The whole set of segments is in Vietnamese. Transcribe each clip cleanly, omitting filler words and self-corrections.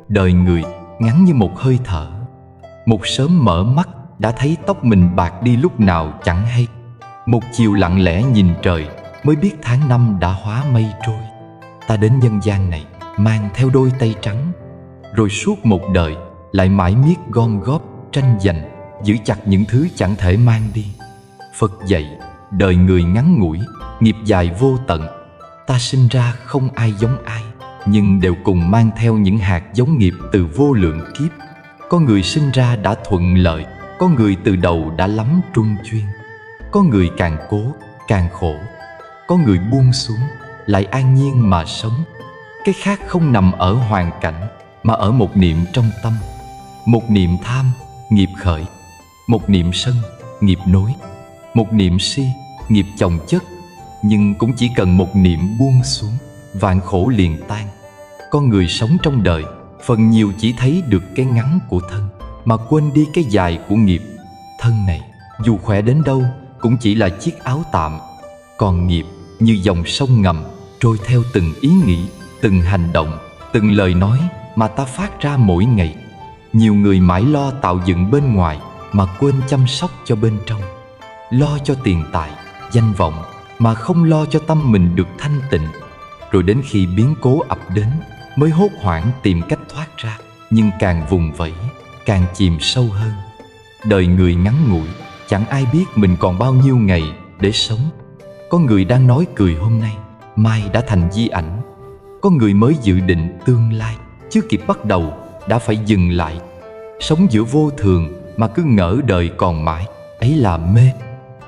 Đời người ngắn như một hơi thở. Một sớm mở mắt đã thấy tóc mình bạc đi lúc nào chẳng hay. Một chiều lặng lẽ nhìn trời mới biết tháng năm đã hóa mây trôi. Ta đến nhân gian này mang theo đôi tay trắng, rồi suốt một đời lại mãi miết gom góp tranh giành, giữ chặt những thứ chẳng thể mang đi. Phật dạy đời người ngắn ngủi, nghiệp dài vô tận. Ta sinh ra không ai giống ai, nhưng đều cùng mang theo những hạt giống nghiệp từ vô lượng kiếp. Có người sinh ra đã thuận lợi, có người từ đầu đã lắm truân chuyên. Có người càng cố càng khổ, có người buông xuống lại an nhiên mà sống. Cái khác không nằm ở hoàn cảnh, mà ở một niệm trong tâm. Một niệm tham, nghiệp khởi. Một niệm sân, nghiệp nối. Một niệm si, nghiệp chồng chất. Nhưng cũng chỉ cần một niệm buông xuống, vạn khổ liền tan. Con người sống trong đời phần nhiều chỉ thấy được cái ngắn của thân, mà quên đi cái dài của nghiệp. Thân này dù khỏe đến đâu cũng chỉ là chiếc áo tạm, còn nghiệp như dòng sông ngầm trôi theo từng ý nghĩ, từng hành động, từng lời nói mà ta phát ra mỗi ngày. Nhiều người mãi lo tạo dựng bên ngoài mà quên chăm sóc cho bên trong, lo cho tiền tài, danh vọng mà không lo cho tâm mình được thanh tịnh. Rồi đến khi biến cố ập đến mới hốt hoảng tìm cách thoát ra, nhưng càng vùng vẫy càng chìm sâu hơn. Đời người ngắn ngủi, chẳng ai biết mình còn bao nhiêu ngày để sống. Có người đang nói cười hôm nay, mai đã thành di ảnh. Có người mới dự định tương lai, chưa kịp bắt đầu đã phải dừng lại. Sống giữa vô thường mà cứ ngỡ đời còn mãi, ấy là mê.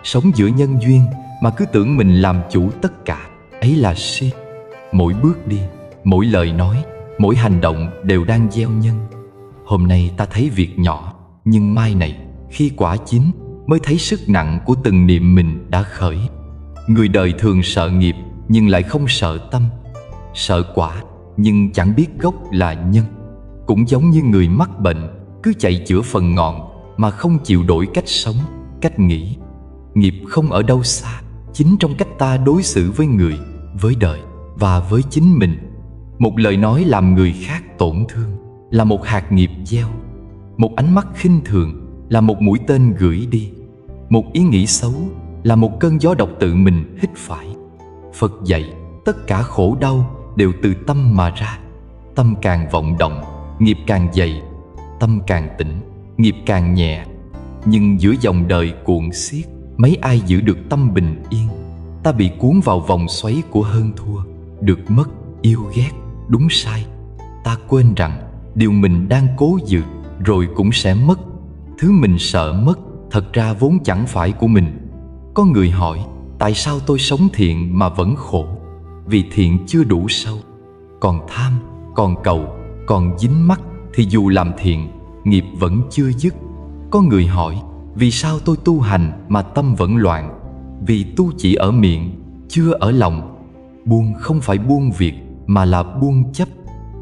Sống giữa nhân duyên mà cứ tưởng mình làm chủ tất cả, ấy là si. Mỗi bước đi, mỗi lời nói, mỗi hành động đều đang gieo nhân. Hôm nay ta thấy việc nhỏ, nhưng mai này khi quả chín mới thấy sức nặng của từng niệm mình đã khởi. Người đời thường sợ nghiệp nhưng lại không sợ tâm, sợ quả nhưng chẳng biết gốc là nhân. Cũng giống như người mắc bệnh cứ chạy chữa phần ngọn mà không chịu đổi cách sống, cách nghĩ. Nghiệp không ở đâu xa, chính trong cách ta đối xử với người, với đời và với chính mình. Một lời nói làm người khác tổn thương là một hạt nghiệp gieo. Một ánh mắt khinh thường là một mũi tên gửi đi. Một ý nghĩ xấu là một cơn gió độc tự mình hít phải. Phật dạy tất cả khổ đau đều từ tâm mà ra. Tâm càng vọng động, nghiệp càng dày. Tâm càng tĩnh, nghiệp càng nhẹ. Nhưng giữa dòng đời cuộn xiết, mấy ai giữ được tâm bình yên? Ta bị cuốn vào vòng xoáy của hơn thua, được mất, yêu ghét, đúng sai. Ta quên rằng điều mình đang cố giữ rồi cũng sẽ mất. Thứ mình sợ mất thật ra vốn chẳng phải của mình. Có người hỏi, tại sao tôi sống thiện mà vẫn khổ? Vì thiện chưa đủ sâu. Còn tham, còn cầu, còn dính mắc thì dù làm thiện, nghiệp vẫn chưa dứt. Có người hỏi, vì sao tôi tu hành mà tâm vẫn loạn? Vì tu chỉ ở miệng, chưa ở lòng. Buông không phải buông việc, mà là buông chấp.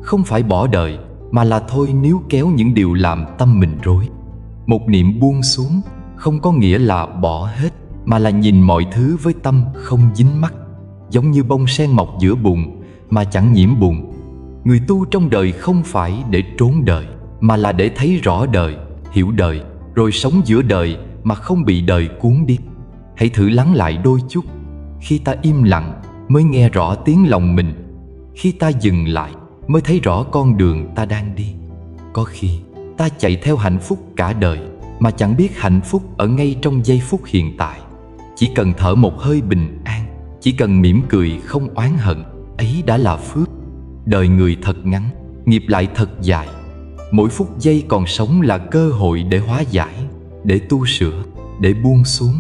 Không phải bỏ đời, mà là thôi níu kéo những điều làm tâm mình rối. Một niệm buông xuống không có nghĩa là bỏ hết, mà là nhìn mọi thứ với tâm không dính mắc. Giống như bông sen mọc giữa bùn mà chẳng nhiễm bùn. Người tu trong đời không phải để trốn đời, mà là để thấy rõ đời, hiểu đời, rồi sống giữa đời mà không bị đời cuốn đi. Hãy thử lắng lại đôi chút. Khi ta im lặng mới nghe rõ tiếng lòng mình. Khi ta dừng lại mới thấy rõ con đường ta đang đi. Có khi ta chạy theo hạnh phúc cả đời mà chẳng biết hạnh phúc ở ngay trong giây phút hiện tại. Chỉ cần thở một hơi bình an, chỉ cần mỉm cười không oán hận, ấy đã là phước. Đời người thật ngắn, nghiệp lại thật dài. Mỗi phút giây còn sống là cơ hội để hóa giải, để tu sửa, để buông xuống.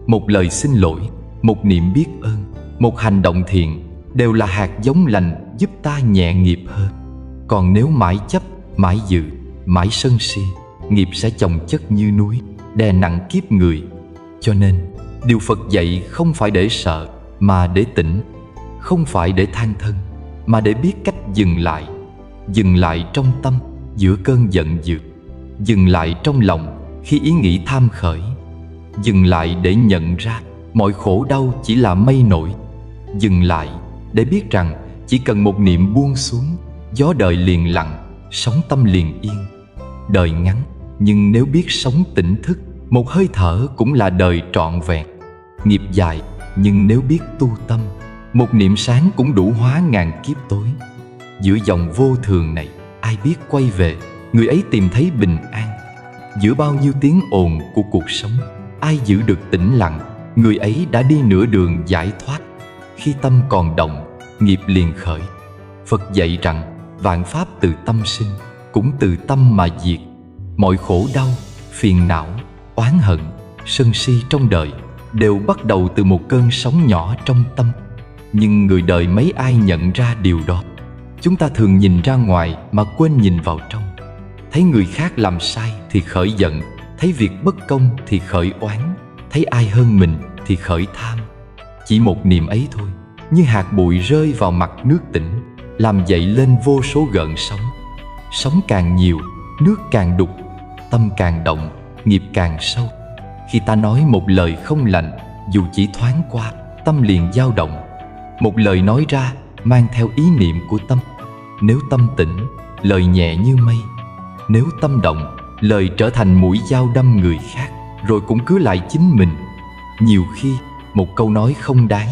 Một lời xin lỗi, một niệm biết ơn, một hành động thiện đều là hạt giống lành giúp ta nhẹ nghiệp hơn. Còn nếu mãi chấp, mãi dự, mãi sân si, nghiệp sẽ chồng chất như núi, đè nặng kiếp người. Cho nên điều Phật dạy không phải để sợ, mà để tỉnh. Không phải để than thân, mà để biết cách dừng lại. Dừng lại trong tâm giữa cơn giận dữ. Dừng lại trong lòng khi ý nghĩ tham khởi. Dừng lại để nhận ra mọi khổ đau chỉ là mây nổi. Dừng lại để biết rằng chỉ cần một niệm buông xuống, gió đời liền lặng, sóng tâm liền yên. Đời ngắn, nhưng nếu biết sống tỉnh thức, một hơi thở cũng là đời trọn vẹn. Nghiệp dài, nhưng nếu biết tu tâm, một niệm sáng cũng đủ hóa ngàn kiếp tối. Giữa dòng vô thường này, ai biết quay về, người ấy tìm thấy bình an. Giữa bao nhiêu tiếng ồn của cuộc sống, ai giữ được tĩnh lặng, người ấy đã đi nửa đường giải thoát. Khi tâm còn động, nghiệp liền khởi. Phật dạy rằng vạn pháp từ tâm sinh, cũng từ tâm mà diệt. Mọi khổ đau, phiền não, oán hận, sân si trong đời đều bắt đầu từ một cơn sóng nhỏ trong tâm. Nhưng người đời mấy ai nhận ra điều đó. Chúng ta thường nhìn ra ngoài mà quên nhìn vào trong. Thấy người khác làm sai thì khởi giận, thấy việc bất công thì khởi oán, thấy ai hơn mình thì khởi tham. Chỉ một niệm ấy thôi, như hạt bụi rơi vào mặt nước tĩnh, làm dậy lên vô số gợn sóng. Sóng càng nhiều, nước càng đục, tâm càng động, nghiệp càng sâu. Khi ta nói một lời không lành, dù chỉ thoáng qua, tâm liền dao động. Một lời nói ra mang theo ý niệm của tâm. Nếu tâm tĩnh, lời nhẹ như mây. Nếu tâm động, lời trở thành mũi dao đâm người khác, rồi cũng cứ lại chính mình. Nhiều khi, một câu nói không đáng,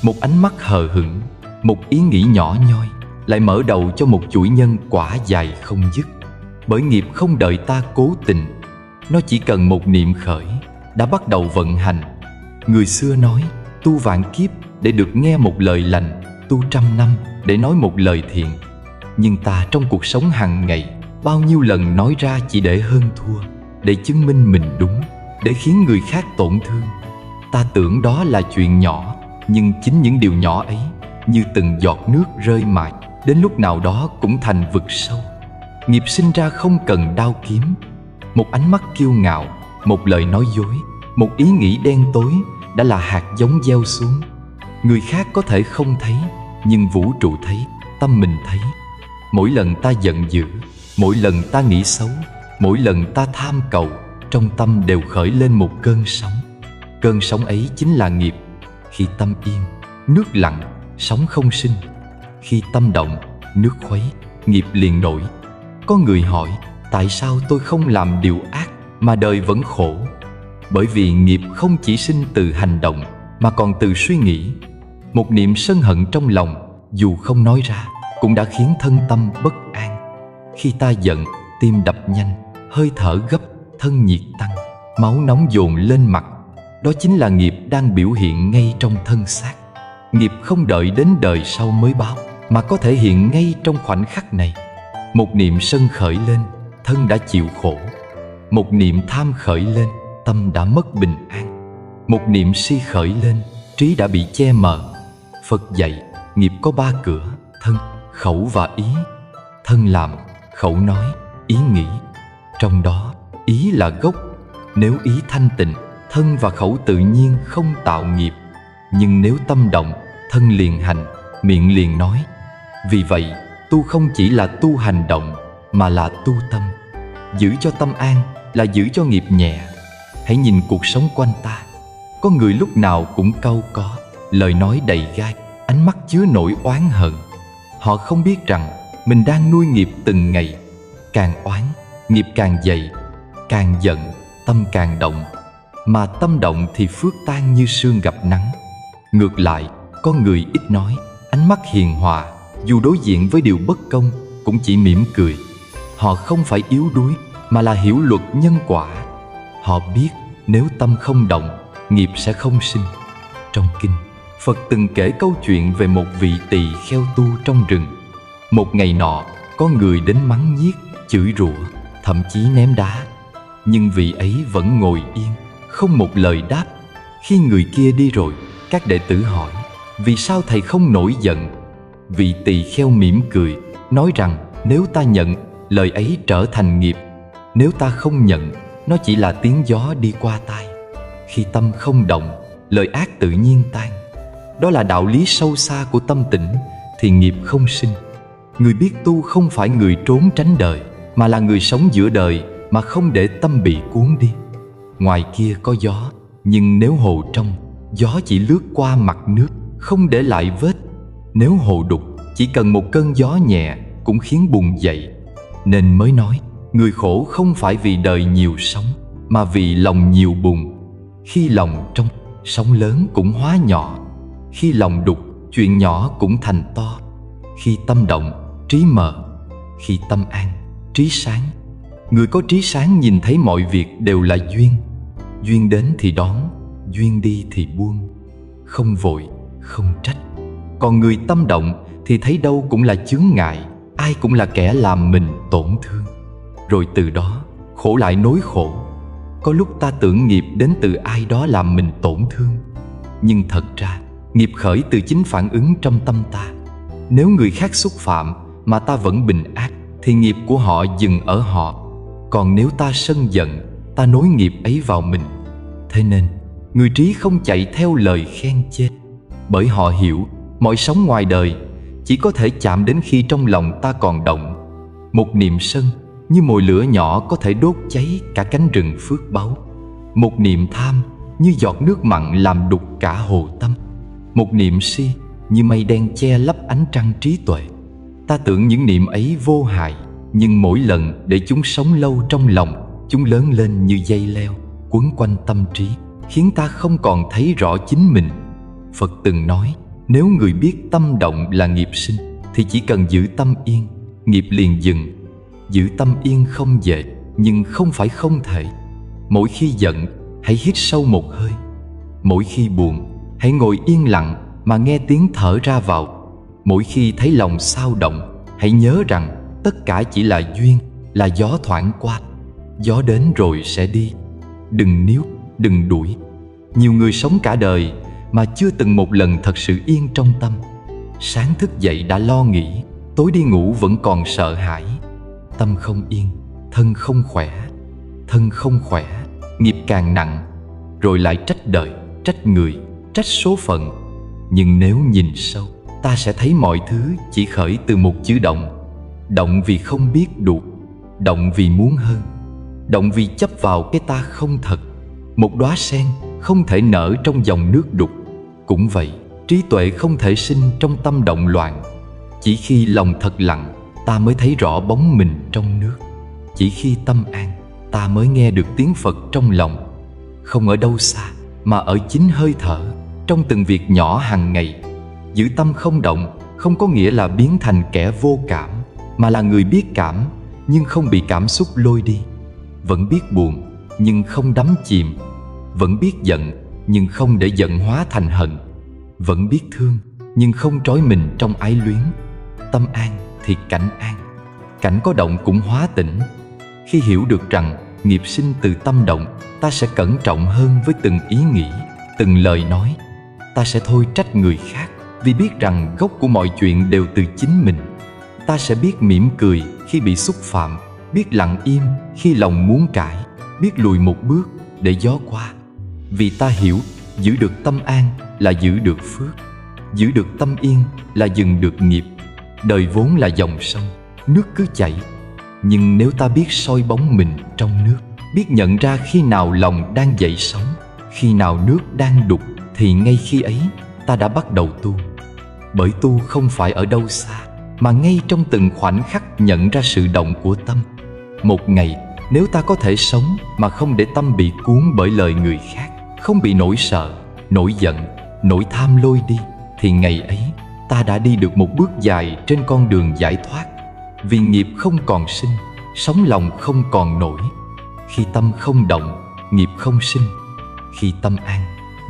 một ánh mắt hờ hững, một ý nghĩ nhỏ nhoi lại mở đầu cho một chuỗi nhân quả dài không dứt. Bởi nghiệp không đợi ta cố tình, nó chỉ cần một niệm khởi đã bắt đầu vận hành. Người xưa nói tu vạn kiếp để được nghe một lời lành, tu 100 năm để nói một lời thiện. Nhưng ta trong cuộc sống hàng ngày, bao nhiêu lần nói ra chỉ để hơn thua, để chứng minh mình đúng, để khiến người khác tổn thương. Ta tưởng đó là chuyện nhỏ, nhưng chính những điều nhỏ ấy như từng giọt nước rơi mãi, đến lúc nào đó cũng thành vực sâu. Nghiệp sinh ra không cần đao kiếm. Một ánh mắt kiêu ngạo, một lời nói dối, một ý nghĩ đen tối đã là hạt giống gieo xuống. Người khác có thể không thấy, nhưng vũ trụ thấy, tâm mình thấy. Mỗi lần ta giận dữ, mỗi lần ta nghĩ xấu, mỗi lần ta tham cầu, trong tâm đều khởi lên một cơn sóng. Cơn sóng ấy chính là nghiệp. Khi tâm yên, nước lặng, sóng không sinh. Khi tâm động, nước khuấy, nghiệp liền nổi. Có người hỏi, tại sao tôi không làm điều ác mà đời vẫn khổ? Bởi vì nghiệp không chỉ sinh từ hành động, mà còn từ suy nghĩ. Một niệm sân hận trong lòng, dù không nói ra, cũng đã khiến thân tâm bất an. Khi ta giận, tim đập nhanh, hơi thở gấp, thân nhiệt tăng, máu nóng dồn lên mặt. Đó chính là nghiệp đang biểu hiện ngay trong thân xác. Nghiệp không đợi đến đời sau mới báo, mà có thể hiện ngay trong khoảnh khắc này. Một niệm sân khởi lên, thân đã chịu khổ. Một niệm tham khởi lên, tâm đã mất bình an. Một niệm si khởi lên, trí đã bị che mờ. Phật dạy, nghiệp có 3 cửa: thân, khẩu và ý. Thân làm, khẩu nói, ý nghĩ. Trong đó, ý là gốc. Nếu ý thanh tịnh, thân và khẩu tự nhiên không tạo nghiệp. Nhưng nếu tâm động, thân liền hành, miệng liền nói. Vì vậy, tu không chỉ là tu hành động, mà là tu tâm. Giữ cho tâm an là giữ cho nghiệp nhẹ. Hãy nhìn cuộc sống quanh ta. Có người lúc nào cũng cau có, lời nói đầy gai, ánh mắt chứa nỗi oán hận. Họ không biết rằng mình đang nuôi nghiệp từng ngày. Càng oán, nghiệp càng dày. Càng giận, tâm càng động. Mà tâm động thì phước tan như sương gặp nắng. Ngược lại, có người ít nói, ánh mắt hiền hòa, dù đối diện với điều bất công cũng chỉ mỉm cười. Họ không phải yếu đuối, mà là hiểu luật nhân quả. Họ biết nếu tâm không động, nghiệp sẽ không sinh. Trong kinh, Phật từng kể câu chuyện về một vị tỳ kheo tu trong rừng. Một ngày nọ, có người đến mắng nhiếc, chửi rủa, thậm chí ném đá. Nhưng vị ấy vẫn ngồi yên, không một lời đáp. Khi người kia đi rồi, các đệ tử hỏi, vì sao thầy không nổi giận? Vị tỳ kheo mỉm cười, nói rằng nếu ta nhận, lời ấy trở thành nghiệp. Nếu ta không nhận, nó chỉ là tiếng gió đi qua tai. Khi tâm không động, lời ác tự nhiên tan. Đó là đạo lý sâu xa của tâm tĩnh, thì nghiệp không sinh. Người biết tu không phải người trốn tránh đời, mà là người sống giữa đời mà không để tâm bị cuốn đi. Ngoài kia có gió, nhưng nếu hồ trong, gió chỉ lướt qua mặt nước, không để lại vết. Nếu hồ đục, chỉ cần một cơn gió nhẹ cũng khiến bùn dậy. Nên mới nói, người khổ không phải vì đời nhiều sóng, mà vì lòng nhiều bùn. Khi lòng trong, sóng lớn cũng hóa nhỏ. Khi lòng đục, chuyện nhỏ cũng thành to. Khi tâm động, trí mờ. Khi tâm an, trí sáng. Người có trí sáng nhìn thấy mọi việc đều là duyên. Duyên đến thì đón, duyên đi thì buông. Không vội, không trách. Còn người tâm động thì thấy đâu cũng là chướng ngại, ai cũng là kẻ làm mình tổn thương. Rồi từ đó, khổ lại nối khổ. Có lúc ta tưởng nghiệp đến từ ai đó làm mình tổn thương, nhưng thật ra nghiệp khởi từ chính phản ứng trong tâm ta. Nếu người khác xúc phạm mà ta vẫn bình ác thì nghiệp của họ dừng ở họ. Còn nếu ta sân giận, ta nối nghiệp ấy vào mình. Thế nên người trí không chạy theo lời khen chê, bởi họ hiểu mọi sóng ngoài đời chỉ có thể chạm đến khi trong lòng ta còn động. Một niệm sân như mồi lửa nhỏ có thể đốt cháy cả cánh rừng phước báu. Một niệm tham như giọt nước mặn làm đục cả hồ tâm. Một niệm si như mây đen che lấp ánh trăng trí tuệ. Ta tưởng những niệm ấy vô hại, nhưng mỗi lần để chúng sống lâu trong lòng, chúng lớn lên như dây leo, quấn quanh tâm trí, khiến ta không còn thấy rõ chính mình. Phật từng nói, nếu người biết tâm động là nghiệp sinh, thì chỉ cần giữ tâm yên, nghiệp liền dừng. Giữ tâm yên không dễ, nhưng không phải không thể. Mỗi khi giận, hãy hít sâu một hơi. Mỗi khi buồn, hãy ngồi yên lặng mà nghe tiếng thở ra vào. Mỗi khi thấy lòng xao động, hãy nhớ rằng tất cả chỉ là duyên, là gió thoảng qua. Gió đến rồi sẽ đi. Đừng níu, đừng đuổi. Nhiều người sống cả đời mà chưa từng một lần thật sự yên trong tâm. Sáng thức dậy đã lo nghĩ, tối đi ngủ vẫn còn sợ hãi. Tâm không yên, thân không khỏe. Thân không khỏe, nghiệp càng nặng. Rồi lại trách đời, trách người, trách số phận. Nhưng nếu nhìn sâu, ta sẽ thấy mọi thứ chỉ khởi từ một chữ động. Động vì không biết đủ, động vì muốn hơn, động vì chấp vào cái ta không thật. Một đóa sen không thể nở trong dòng nước đục. Cũng vậy, trí tuệ không thể sinh trong tâm động loạn. Chỉ khi lòng thật lặng, ta mới thấy rõ bóng mình trong nước. Chỉ khi tâm an, ta mới nghe được tiếng Phật trong lòng. Không ở đâu xa, mà ở chính hơi thở, trong từng việc nhỏ hàng ngày. Giữ tâm không động không có nghĩa là biến thành kẻ vô cảm, mà là người biết cảm nhưng không bị cảm xúc lôi đi. Vẫn biết buồn nhưng không đắm chìm. Vẫn biết giận nhưng không để giận hóa thành hận. Vẫn biết thương nhưng không trói mình trong ái luyến. Tâm an thì cảnh an. Cảnh có động cũng hóa tĩnh. Khi hiểu được rằng nghiệp sinh từ tâm động, ta sẽ cẩn trọng hơn với từng ý nghĩ, từng lời nói. Ta sẽ thôi trách người khác, vì biết rằng gốc của mọi chuyện đều từ chính mình. Ta sẽ biết mỉm cười khi bị xúc phạm, biết lặng im khi lòng muốn cãi, biết lùi một bước để gió qua. Vì ta hiểu, giữ được tâm an là giữ được phước, giữ được tâm yên là dừng được nghiệp. Đời vốn là dòng sông, nước cứ chảy. Nhưng nếu ta biết soi bóng mình trong nước, biết nhận ra khi nào lòng đang dậy sóng, khi nào nước đang đục, thì ngay khi ấy ta đã bắt đầu tu. Bởi tu không phải ở đâu xa, mà ngay trong từng khoảnh khắc nhận ra sự động của tâm. Một ngày, nếu ta có thể sống mà không để tâm bị cuốn bởi lời người khác, không bị nỗi sợ, nỗi giận, nỗi tham lôi đi, thì ngày ấy ta đã đi được một bước dài trên con đường giải thoát. Vì nghiệp không còn sinh, sóng lòng không còn nổi. Khi tâm không động, nghiệp không sinh. Khi tâm an,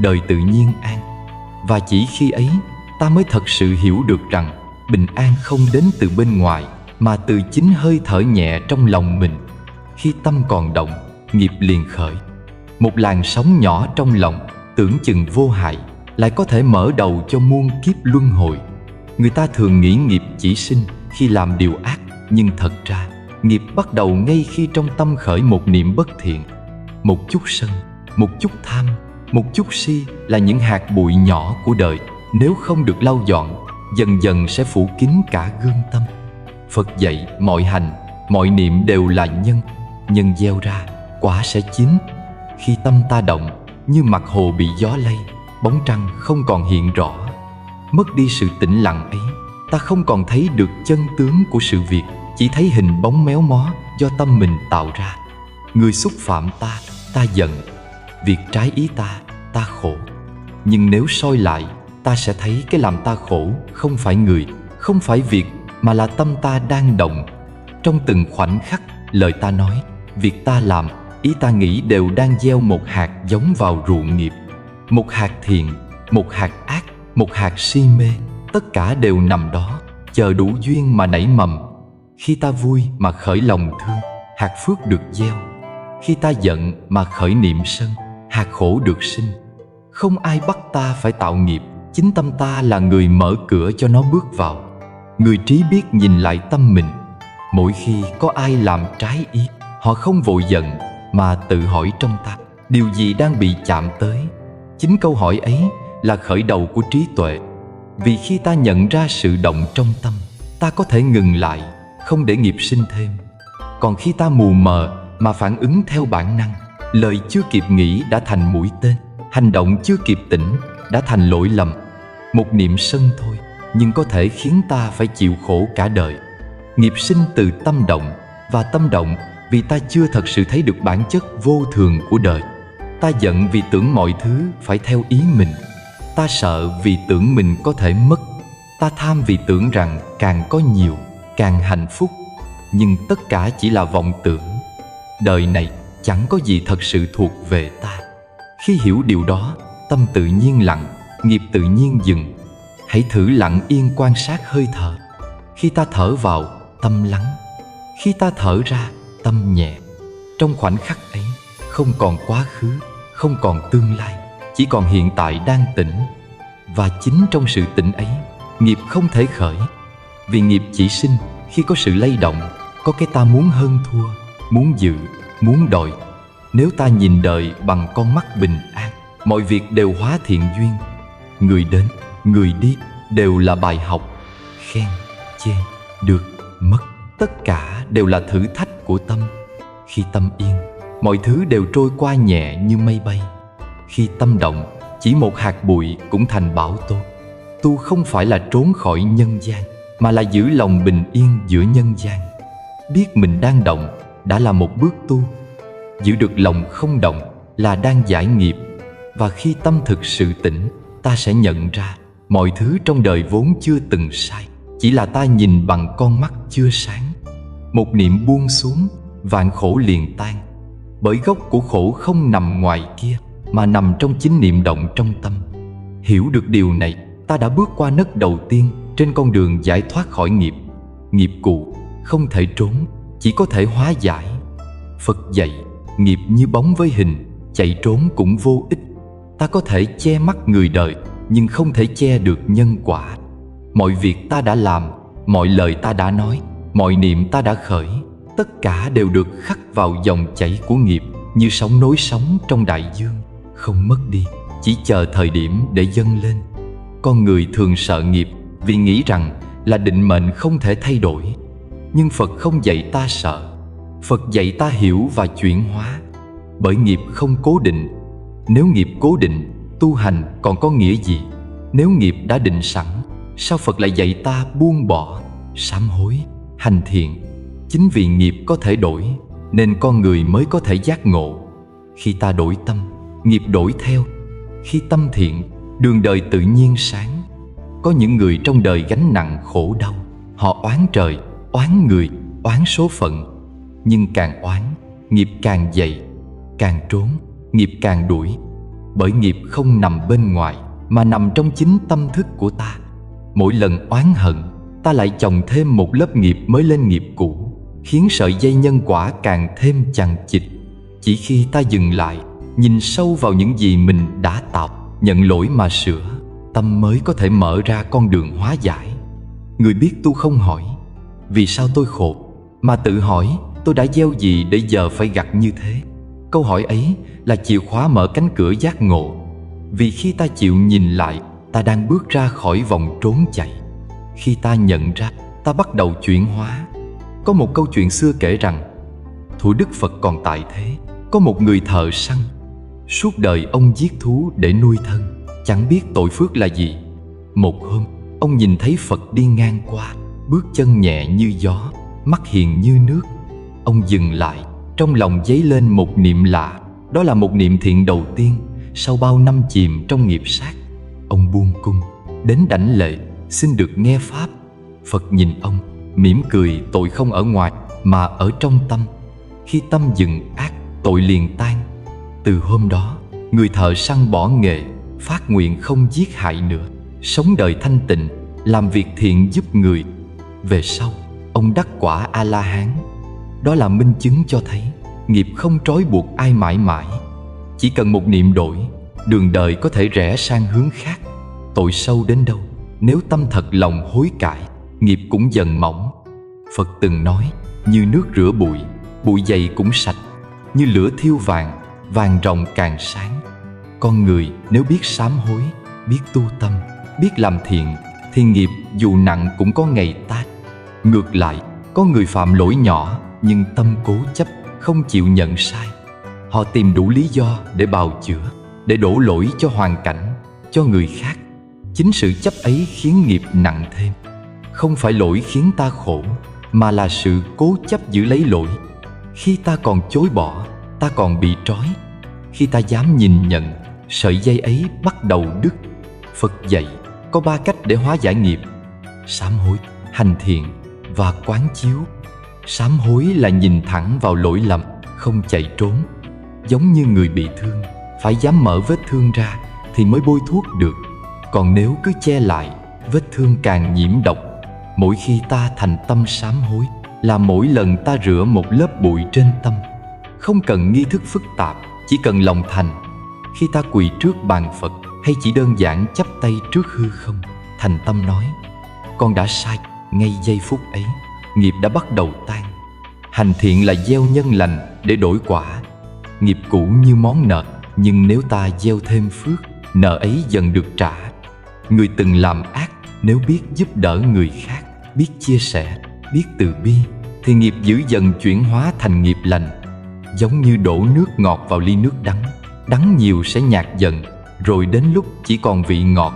đời tự nhiên an. Và chỉ khi ấy, ta mới thật sự hiểu được rằng bình an không đến từ bên ngoài, mà từ chính hơi thở nhẹ trong lòng mình. Khi tâm còn động, nghiệp liền khởi. Một làn sóng nhỏ trong lòng, tưởng chừng vô hại, lại có thể mở đầu cho muôn kiếp luân hồi. Người ta thường nghĩ nghiệp chỉ sinh khi làm điều ác, nhưng thật ra nghiệp bắt đầu ngay khi trong tâm khởi một niệm bất thiện. Một chút sân, một chút tham, một chút si là những hạt bụi nhỏ của đời. Nếu không được lau dọn, dần dần sẽ phủ kín cả gương tâm. Phật dạy mọi hành, mọi niệm đều là nhân. Nhân gieo ra, quả sẽ chín. Khi tâm ta động, như mặt hồ bị gió lay, bóng trăng không còn hiện rõ. Mất đi sự tĩnh lặng ấy, ta không còn thấy được chân tướng của sự việc, chỉ thấy hình bóng méo mó do tâm mình tạo ra. Người xúc phạm ta, ta giận. Việc trái ý ta, ta khổ. Nhưng nếu soi lại, ta sẽ thấy cái làm ta khổ không phải người, không phải việc, mà là tâm ta đang động. Trong từng khoảnh khắc, lời ta nói, việc ta làm, ý ta nghĩ đều đang gieo một hạt giống vào ruộng nghiệp. Một hạt thiện, một hạt ác, một hạt si mê, tất cả đều nằm đó, chờ đủ duyên mà nảy mầm. Khi ta vui mà khởi lòng thương, hạt phước được gieo. Khi ta giận mà khởi niệm sân, hạt khổ được sinh. Không ai bắt ta phải tạo nghiệp, chính tâm ta là người mở cửa cho nó bước vào. Người trí biết nhìn lại tâm mình. Mỗi khi có ai làm trái ý, họ không vội giận mà tự hỏi trong ta, điều gì đang bị chạm tới. Chính câu hỏi ấy là khởi đầu của trí tuệ. Vì khi ta nhận ra sự động trong tâm, ta có thể ngừng lại, không để nghiệp sinh thêm. Còn khi ta mù mờ mà phản ứng theo bản năng, lời chưa kịp nghĩ đã thành mũi tên, hành động chưa kịp tỉnh đã thành lỗi lầm. Một niệm sân thôi, nhưng có thể khiến ta phải chịu khổ cả đời. Nghiệp sinh từ tâm động, và tâm động vì ta chưa thật sự thấy được bản chất vô thường của đời. Ta giận vì tưởng mọi thứ phải theo ý mình. Ta sợ vì tưởng mình có thể mất. Ta tham vì tưởng rằng càng có nhiều, càng hạnh phúc. Nhưng tất cả chỉ là vọng tưởng. Đời này chẳng có gì thật sự thuộc về ta. Khi hiểu điều đó, tâm tự nhiên lặng, nghiệp tự nhiên dừng. Hãy thử lặng yên quan sát hơi thở. Khi ta thở vào, tâm lắng. Khi ta thở ra, tâm nhẹ. Trong khoảnh khắc ấy, không còn quá khứ, không còn tương lai, chỉ còn hiện tại đang tỉnh. Và chính trong sự tỉnh ấy, nghiệp không thể khởi. Vì nghiệp chỉ sinh khi có sự lay động, có cái ta muốn hơn thua, muốn giữ, muốn đòi. Nếu ta nhìn đời bằng con mắt bình an, mọi việc đều hóa thiện duyên. Người đến, người đi đều là bài học. Khen, chê, được, mất, tất cả đều là thử thách của tâm. Khi tâm yên, mọi thứ đều trôi qua nhẹ như mây bay. Khi tâm động, chỉ một hạt bụi cũng thành bão tố. Tu không phải là trốn khỏi nhân gian, mà là giữ lòng bình yên giữa nhân gian. Biết mình đang động đã là một bước tu. Giữ được lòng không động là đang giải nghiệp. Và khi tâm thực sự tỉnh, ta sẽ nhận ra mọi thứ trong đời vốn chưa từng sai, chỉ là ta nhìn bằng con mắt chưa sáng. Một niệm buông xuống, vạn khổ liền tan. Bởi gốc của khổ không nằm ngoài kia, mà nằm trong chính niệm động trong tâm. Hiểu được điều này, ta đã bước qua nấc đầu tiên trên con đường giải thoát khỏi nghiệp. Nghiệp cũ không thể trốn, chỉ có thể hóa giải. Phật dạy, nghiệp như bóng với hình, chạy trốn cũng vô ích. Ta có thể che mắt người đời, nhưng không thể che được nhân quả. Mọi việc ta đã làm, mọi lời ta đã nói, mọi niệm ta đã khởi, tất cả đều được khắc vào dòng chảy của nghiệp, như sóng nối sóng trong đại dương, không mất đi, chỉ chờ thời điểm để dâng lên. Con người thường sợ nghiệp vì nghĩ rằng là định mệnh không thể thay đổi. Nhưng Phật không dạy ta sợ. Phật dạy ta hiểu và chuyển hóa. Bởi nghiệp không cố định. Nếu nghiệp cố định, tu hành còn có nghĩa gì? Nếu nghiệp đã định sẵn, sao Phật lại dạy ta buông bỏ, sám hối, hành thiện? Chính vì nghiệp có thể đổi, nên con người mới có thể giác ngộ. Khi ta đổi tâm, nghiệp đổi theo. Khi tâm thiện, đường đời tự nhiên sáng. Có những người trong đời gánh nặng khổ đau. Họ oán trời, oán người, oán số phận. Nhưng càng oán, nghiệp càng dày. Càng trốn, nghiệp càng đuổi. Bởi nghiệp không nằm bên ngoài, mà nằm trong chính tâm thức của ta. Mỗi lần oán hận, ta lại chồng thêm một lớp nghiệp mới lên nghiệp cũ, khiến sợi dây nhân quả càng thêm chằng chịt. Chỉ khi ta dừng lại, nhìn sâu vào những gì mình đã tạo, nhận lỗi mà sửa, tâm mới có thể mở ra con đường hóa giải. Người biết tu không hỏi vì sao tôi khổ, mà tự hỏi tôi đã gieo gì để giờ phải gặt như thế. Câu hỏi ấy là chìa khóa mở cánh cửa giác ngộ. Vì khi ta chịu nhìn lại, ta đang bước ra khỏi vòng trốn chạy. Khi ta nhận ra, ta bắt đầu chuyển hóa. Có một câu chuyện xưa kể rằng, thuở Đức Phật còn tại thế, có một người thợ săn. Suốt đời ông giết thú để nuôi thân, chẳng biết tội phước là gì. Một hôm, ông nhìn thấy Phật đi ngang qua, bước chân nhẹ như gió, mắt hiền như nước. Ông dừng lại, trong lòng dấy lên một niệm lạ. Đó là một niệm thiện đầu tiên sau bao năm chìm trong nghiệp sát. Ông buông cung, đến đảnh lễ, xin được nghe pháp. Phật nhìn ông, mỉm cười. Tội không ở ngoài mà ở trong tâm. Khi tâm dừng ác, tội liền tan. Từ hôm đó, người thợ săn bỏ nghề, phát nguyện không giết hại nữa, sống đời thanh tịnh, làm việc thiện giúp người. Về sau, ông đắc quả A-la-hán. Đó là minh chứng cho thấy nghiệp không trói buộc ai mãi mãi. Chỉ cần một niệm đổi, đường đời có thể rẽ sang hướng khác. Tội sâu đến đâu, nếu tâm thật lòng hối cải, nghiệp cũng dần mỏng. Phật từng nói, như nước rửa bụi, bụi dày cũng sạch. Như lửa thiêu vàng, vàng ròng càng sáng. Con người nếu biết sám hối, biết tu tâm, biết làm thiện, thì nghiệp dù nặng cũng có ngày tan. Ngược lại, có người phạm lỗi nhỏ nhưng tâm cố chấp, không chịu nhận sai. Họ tìm đủ lý do để bào chữa, để đổ lỗi cho hoàn cảnh, cho người khác. Chính sự chấp ấy khiến nghiệp nặng thêm. Không phải lỗi khiến ta khổ, mà là sự cố chấp giữ lấy lỗi. Khi ta còn chối bỏ, ta còn bị trói. Khi ta dám nhìn nhận, sợi dây ấy bắt đầu đứt. Phật dạy có 3 cách để hóa giải nghiệp: sám hối, hành thiện và quán chiếu. Sám hối là nhìn thẳng vào lỗi lầm, không chạy trốn. Giống như người bị thương, phải dám mở vết thương ra thì mới bôi thuốc được. Còn nếu cứ che lại, vết thương càng nhiễm độc. Mỗi khi ta thành tâm sám hối là mỗi lần ta rửa một lớp bụi trên tâm. Không cần nghi thức phức tạp, chỉ cần lòng thành. Khi ta quỳ trước bàn Phật hay chỉ đơn giản chắp tay trước hư không, thành tâm nói: con đã sai. Ngay giây phút ấy, nghiệp đã bắt đầu tan. Hành thiện là gieo nhân lành để đổi quả. Nghiệp cũ như món nợ, nhưng nếu ta gieo thêm phước, nợ ấy dần được trả. Người từng làm ác, nếu biết giúp đỡ người khác, biết chia sẻ, biết từ bi, thì nghiệp dữ dần chuyển hóa thành nghiệp lành. Giống như đổ nước ngọt vào ly nước đắng, đắng nhiều sẽ nhạt dần, rồi đến lúc chỉ còn vị ngọt.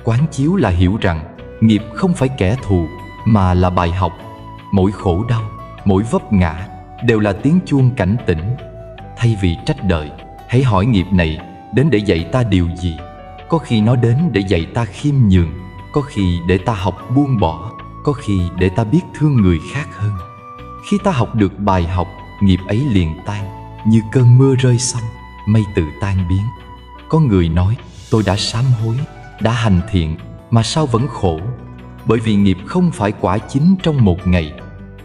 Quán chiếu là hiểu rằng nghiệp không phải kẻ thù, mà là bài học. Mỗi khổ đau, mỗi vấp ngã đều là tiếng chuông cảnh tỉnh. Thay vì trách đời, hãy hỏi nghiệp này đến để dạy ta điều gì. Có khi nó đến để dạy ta khiêm nhường, có khi để ta học buông bỏ, có khi để ta biết thương người khác hơn. Khi ta học được bài học, nghiệp ấy liền tan. Như cơn mưa rơi xong, mây tự tan biến. Có người nói: tôi đã sám hối, đã hành thiện, mà sao vẫn khổ? Bởi vì nghiệp không phải quả chín trong một ngày.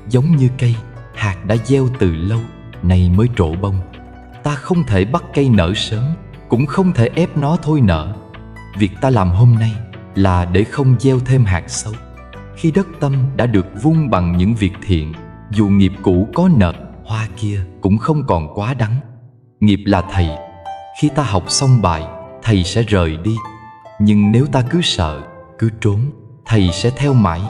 Giống như cây, hạt đã gieo từ lâu, nay mới trổ bông. Ta không thể bắt cây nở sớm, cũng không thể ép nó thôi nở. Việc ta làm hôm nay là để không gieo thêm hạt xấu. Khi đất tâm đã được vun bằng những việc thiện, dù nghiệp cũ có nợ, hoa kia cũng không còn quá đắng. Nghiệp là thầy. Khi ta học xong bài, thầy sẽ rời đi. Nhưng nếu ta cứ sợ, cứ trốn, thầy sẽ theo mãi.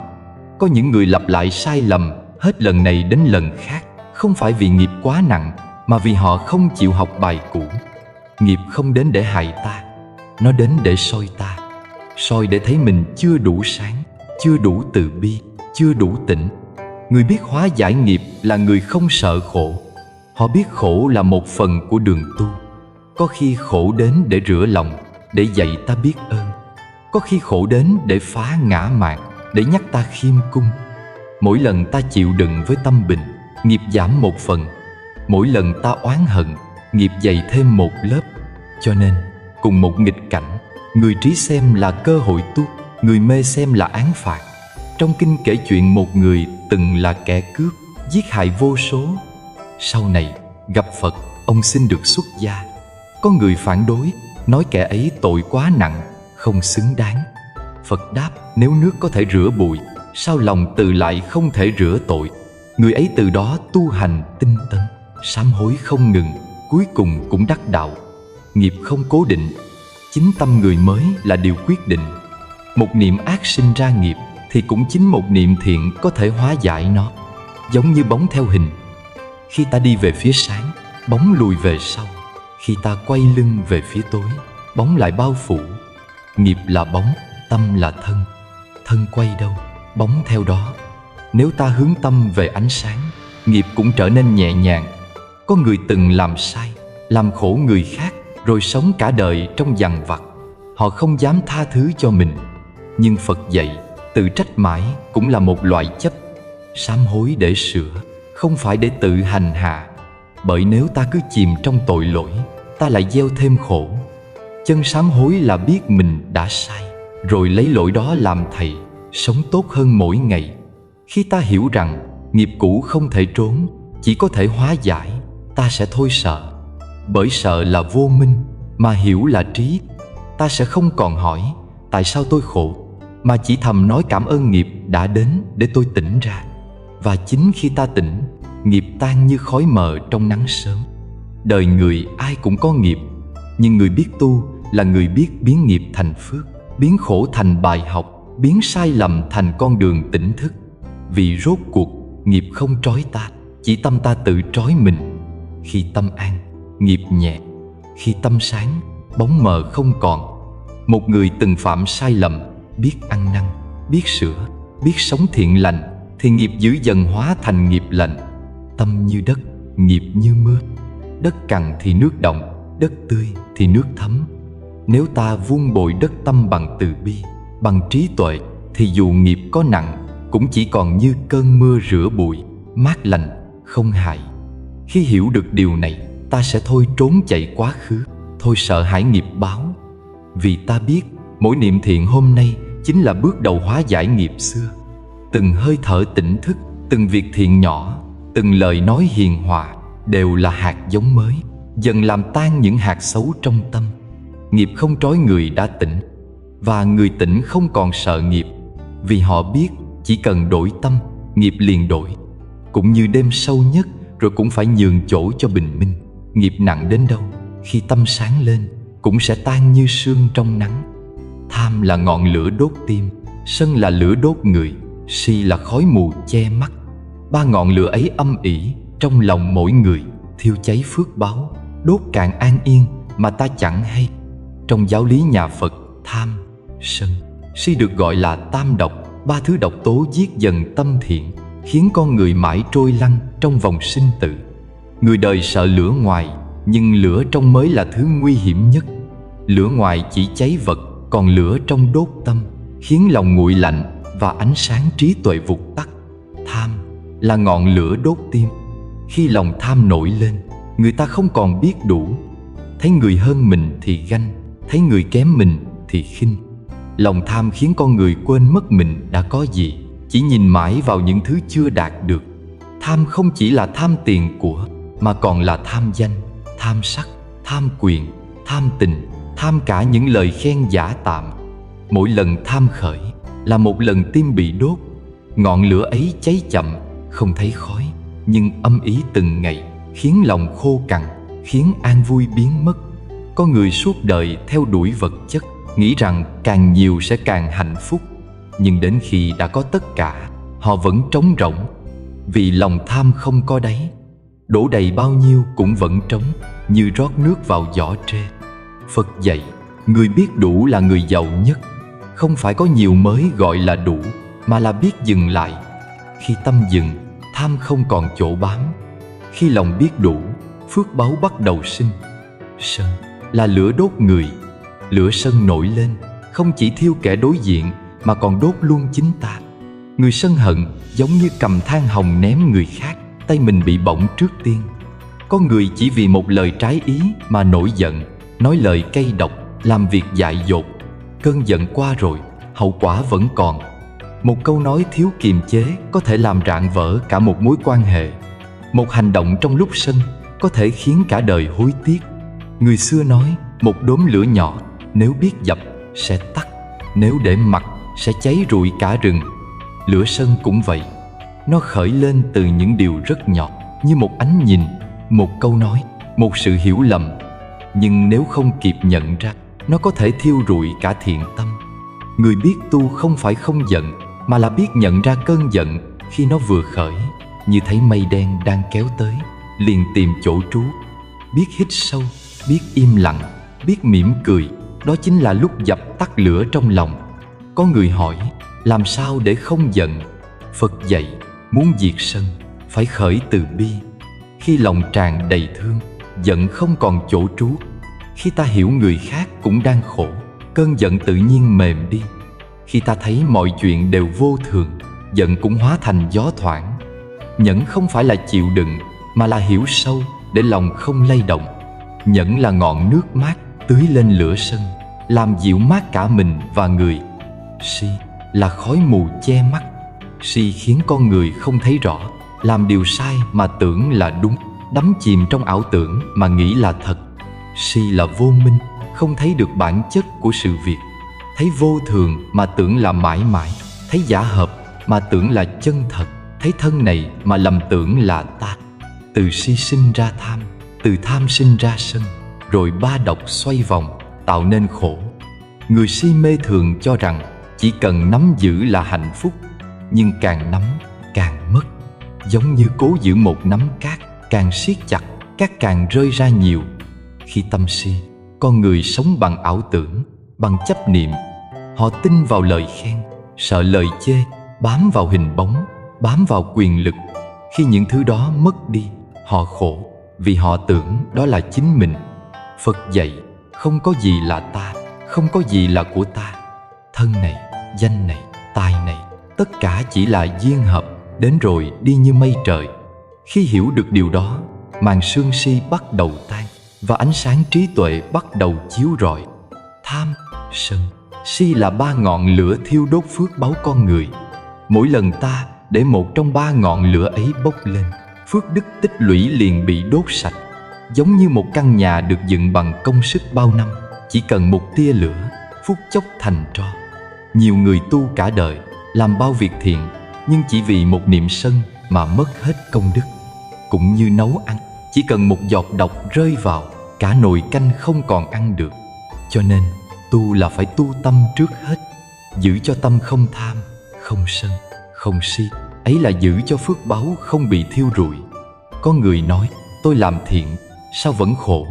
Có những người lặp lại sai lầm hết lần này đến lần khác, không phải vì nghiệp quá nặng, mà vì họ không chịu học bài cũ. Nghiệp không đến để hại ta, nó đến để soi ta. Soi để thấy mình chưa đủ sáng, chưa đủ từ bi, chưa đủ tịnh. Người biết hóa giải nghiệp là người không sợ khổ. Họ biết khổ là một phần của đường tu. Có khi khổ đến để rửa lòng, để dạy ta biết ơn. Có khi khổ đến để phá ngã mạn, để nhắc ta khiêm cung. Mỗi lần ta chịu đựng với tâm bình, nghiệp giảm một phần. Mỗi lần ta oán hận, nghiệp dày thêm một lớp. Cho nên, cùng một nghịch cảnh, người trí xem là cơ hội tu, người mê xem là án phạt. Trong kinh kể chuyện một người từng là kẻ cướp, giết hại vô số. Sau này, gặp Phật, ông xin được xuất gia. Có người phản đối, nói kẻ ấy tội quá nặng, không xứng đáng. Phật đáp: nếu nước có thể rửa bụi, sao lòng từ lại không thể rửa tội? Người ấy từ đó tu hành tinh tấn, sám hối không ngừng, cuối cùng cũng đắc đạo. Nghiệp không cố định, chính tâm người mới là điều quyết định. Một niệm ác sinh ra nghiệp, thì cũng chính một niệm thiện có thể hóa giải nó. Giống như bóng theo hình. Khi ta đi về phía sáng, bóng lùi về sau. Khi ta quay lưng về phía tối, bóng lại bao phủ. Nghiệp là bóng, Tâm là thân, thân quay đâu, bóng theo đó. Nếu ta hướng tâm về ánh sáng, nghiệp cũng trở nên nhẹ nhàng. Có người từng làm sai, làm khổ người khác, rồi sống cả đời trong dằn vặt. Họ không dám tha thứ cho mình. Nhưng Phật dạy, tự trách mãi cũng là một loại chấp. Sám hối để sửa, không phải để tự hành hạ. Bởi nếu ta cứ chìm trong tội lỗi, ta lại gieo thêm khổ. Chân sám hối là biết mình đã sai, rồi lấy lỗi đó làm thầy, sống tốt hơn mỗi ngày. Khi ta hiểu rằng nghiệp cũ không thể trốn, chỉ có thể hóa giải, ta sẽ thôi sợ. Bởi sợ là vô minh, mà hiểu là trí. Ta sẽ không còn hỏi tại sao tôi khổ, mà chỉ thầm nói cảm ơn nghiệp đã đến để tôi tỉnh ra. Và chính khi ta tỉnh, nghiệp tan như khói mờ trong nắng sớm. Đời người ai cũng có nghiệp, nhưng người biết tu là người biết biến nghiệp thành phước, biến khổ thành bài học, biến sai lầm thành con đường tỉnh thức. Vì rốt cuộc nghiệp không trói ta, chỉ tâm ta tự trói mình. Khi tâm an, nghiệp nhẹ. Khi tâm sáng, bóng mờ không còn. Một người từng phạm sai lầm, biết ăn năn, biết sửa, biết sống thiện lành, thì nghiệp dữ dần hóa thành nghiệp lành. Tâm như đất, nghiệp như mưa. Đất cằn thì nước động, đất tươi thì nước thấm. Nếu ta vun bồi đất tâm bằng từ bi, bằng trí tuệ, thì dù nghiệp có nặng, cũng chỉ còn như cơn mưa rửa bụi, mát lành, không hại. Khi hiểu được điều này, ta sẽ thôi trốn chạy quá khứ, thôi sợ hãi nghiệp báo. Vì ta biết mỗi niệm thiện hôm nay chính là bước đầu hóa giải nghiệp xưa. Từng hơi thở tỉnh thức, từng việc thiện nhỏ, từng lời nói hiền hòa đều là hạt giống mới, dần làm tan những hạt xấu trong tâm. Nghiệp không trói người đã tỉnh, và người tỉnh không còn sợ nghiệp, vì họ biết chỉ cần đổi tâm, nghiệp liền đổi. Cũng như đêm sâu nhất rồi cũng phải nhường chỗ cho bình minh. Nghiệp nặng đến đâu, khi tâm sáng lên cũng sẽ tan như sương trong nắng. Tham là ngọn lửa đốt tim, sân là lửa đốt người, si là khói mù che mắt. Ba ngọn lửa ấy âm ỉ trong lòng mỗi người, thiêu cháy phước báo, đốt cạn an yên mà ta chẳng hay. Trong giáo lý nhà Phật, tham, sân, si được gọi là tam độc. Ba thứ độc tố giết dần tâm thiện, khiến con người mãi trôi lăn trong vòng sinh tử. Người đời sợ lửa ngoài, nhưng lửa trong mới là thứ nguy hiểm nhất. Lửa ngoài chỉ cháy vật, còn lửa trong đốt tâm, khiến lòng nguội lạnh và ánh sáng trí tuệ vụt tắt. Tham là ngọn lửa đốt tim. Khi lòng tham nổi lên, người ta không còn biết đủ. Thấy người hơn mình thì ganh, thấy người kém mình thì khinh. Lòng tham khiến con người quên mất mình đã có gì, chỉ nhìn mãi vào những thứ chưa đạt được. Tham không chỉ là tham tiền của, mà còn là tham danh, tham sắc, tham quyền, tham tình, tham cả những lời khen giả tạm. Mỗi lần tham khởi là một lần tim bị đốt. Ngọn lửa ấy cháy chậm, không thấy khói, nhưng âm ỉ từng ngày, khiến lòng khô cằn, khiến an vui biến mất. Có người suốt đời theo đuổi vật chất, nghĩ rằng càng nhiều sẽ càng hạnh phúc. Nhưng đến khi đã có tất cả, họ vẫn trống rỗng. Vì lòng tham không có đáy, đổ đầy bao nhiêu cũng vẫn trống, như rót nước vào giỏ trê. Phật dạy, người biết đủ là người giàu nhất. Không phải có nhiều mới gọi là đủ, mà là biết dừng lại. Khi tâm dừng, tham không còn chỗ bám. Khi lòng biết đủ, phước báu bắt đầu sinh. Sân là lửa đốt người. Lửa sân nổi lên, không chỉ thiêu kẻ đối diện, mà còn đốt luôn chính ta. Người sân hận giống như cầm than hồng ném người khác, tay mình bị bỏng trước tiên. Có người chỉ vì một lời trái ý mà nổi giận, nói lời cay độc, làm việc dại dột. Cơn giận qua rồi, hậu quả vẫn còn. Một câu nói thiếu kiềm chế có thể làm rạn vỡ cả một mối quan hệ. Một hành động trong lúc sân có thể khiến cả đời hối tiếc. Người xưa nói, một đốm lửa nhỏ nếu biết dập sẽ tắt, nếu để mặc sẽ cháy rụi cả rừng. Lửa sân cũng vậy, nó khởi lên từ những điều rất nhỏ, như một ánh nhìn, một câu nói, một sự hiểu lầm. Nhưng nếu không kịp nhận ra, nó có thể thiêu rụi cả thiện tâm. Người biết tu không phải không giận, mà là biết nhận ra cơn giận khi nó vừa khởi. Như thấy mây đen đang kéo tới, liền tìm chỗ trú. Biết hít sâu, biết im lặng, biết mỉm cười, đó chính là lúc dập tắt lửa trong lòng. Có người hỏi, làm sao để không giận? Phật dạy, muốn diệt sân, phải khởi từ bi. Khi lòng tràn đầy thương, giận không còn chỗ trú. Khi ta hiểu người khác cũng đang khổ, cơn giận tự nhiên mềm đi. Khi ta thấy mọi chuyện đều vô thường, giận cũng hóa thành gió thoảng. Nhẫn không phải là chịu đựng, mà là hiểu sâu để lòng không lay động. Nhẫn là ngọn nước mát tưới lên lửa sân, làm dịu mát cả mình và người. Si là khói mù che mắt. Si khiến con người không thấy rõ, làm điều sai mà tưởng là đúng, đắm chìm trong ảo tưởng mà nghĩ là thật. Si là vô minh, không thấy được bản chất của sự việc, thấy vô thường mà tưởng là mãi mãi, thấy giả hợp mà tưởng là chân thật, thấy thân này mà lầm tưởng là ta. Từ si sinh ra tham, từ tham sinh ra sân, rồi ba độc xoay vòng tạo nên khổ. Người si mê thường cho rằng chỉ cần nắm giữ là hạnh phúc, nhưng càng nắm càng mất. Giống như cố giữ một nắm cát, càng siết chặt, cát càng rơi ra nhiều. Khi tâm si, con người sống bằng ảo tưởng, bằng chấp niệm. Họ tin vào lời khen, sợ lời chê, bám vào hình bóng, bám vào quyền lực. Khi những thứ đó mất đi, họ khổ, vì họ tưởng đó là chính mình. Phật dạy, không có gì là ta, không có gì là của ta. Thân này, danh này, tài này, tất cả chỉ là duyên hợp, đến rồi đi như mây trời. Khi hiểu được điều đó, màn sương si bắt đầu tan, và ánh sáng trí tuệ bắt đầu chiếu rọi. Tham, sân, si là ba ngọn lửa thiêu đốt phước báu con người. Mỗi lần ta để một trong ba ngọn lửa ấy bốc lên, phước đức tích lũy liền bị đốt sạch. Giống như một căn nhà được dựng bằng công sức bao năm, chỉ cần một tia lửa, phút chốc thành tro. Nhiều người tu cả đời, làm bao việc thiện, nhưng chỉ vì một niệm sân mà mất hết công đức. Cũng như nấu ăn, chỉ cần một giọt độc rơi vào, cả nồi canh không còn ăn được. Cho nên, tu là phải tu tâm trước hết. Giữ cho tâm không tham, không sân, không si, ấy là giữ cho phước báu không bị thiêu rụi. Có người nói, tôi làm thiện, sao vẫn khổ?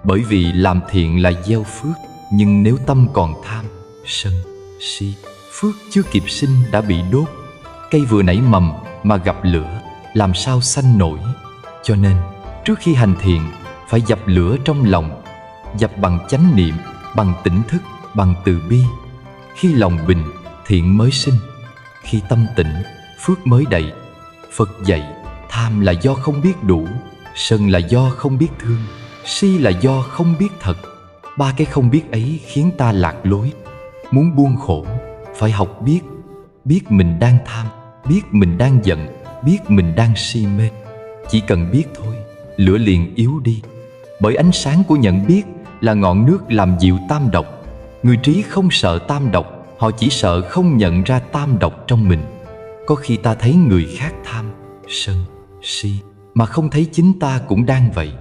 Bởi vì làm thiện là gieo phước, nhưng nếu tâm còn tham, sân, si, phước chưa kịp sinh đã bị đốt. Cây vừa nảy mầm mà gặp lửa, làm sao xanh nổi? Cho nên, trước khi hành thiện, phải dập lửa trong lòng. Dập bằng chánh niệm, bằng tỉnh thức, bằng từ bi. Khi lòng bình, thiện mới sinh. Khi tâm tịnh, phước mới đầy. Phật dạy, tham là do không biết đủ, sân là do không biết thương, si là do không biết thật. Ba cái không biết ấy khiến ta lạc lối. Muốn buông khổ, phải học biết. Biết mình đang tham, biết mình đang giận, biết mình đang si mê. Chỉ cần biết thôi, lửa liền yếu đi. Bởi ánh sáng của nhận biết là ngọn nước làm dịu tam độc. Người trí không sợ tam độc, họ chỉ sợ không nhận ra tam độc trong mình. Có khi ta thấy người khác tham, sân, si, mà không thấy chính ta cũng đang vậy.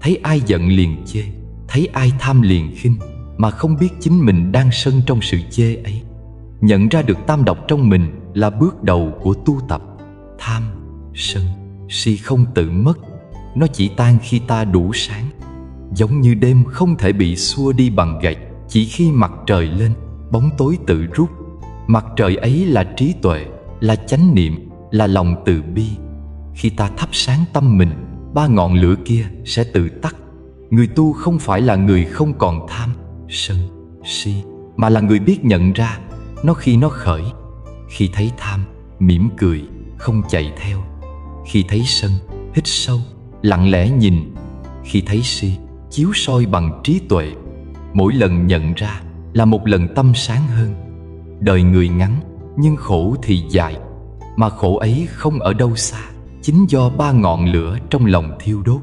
Thấy ai giận liền chê, thấy ai tham liền khinh, mà không biết chính mình đang sân trong sự chê ấy. Nhận ra được tam độc trong mình là bước đầu của tu tập. Tham, sân, si không tự mất, nó chỉ tan khi ta đủ sáng. Giống như đêm không thể bị xua đi bằng gạch, chỉ khi mặt trời lên, bóng tối tự rút. Mặt trời ấy là trí tuệ, là chánh niệm, là lòng từ bi. Khi ta thắp sáng tâm mình, ba ngọn lửa kia sẽ tự tắt. Người tu không phải là người không còn tham, sân, si, mà là người biết nhận ra nó khi nó khởi. Khi thấy tham, mỉm cười, không chạy theo. Khi thấy sân, hít sâu, lặng lẽ nhìn. Khi thấy si, chiếu soi bằng trí tuệ. Mỗi lần nhận ra là một lần tâm sáng hơn. Đời người ngắn, nhưng khổ thì dài. Mà khổ ấy không ở đâu xa, chính do ba ngọn lửa trong lòng thiêu đốt.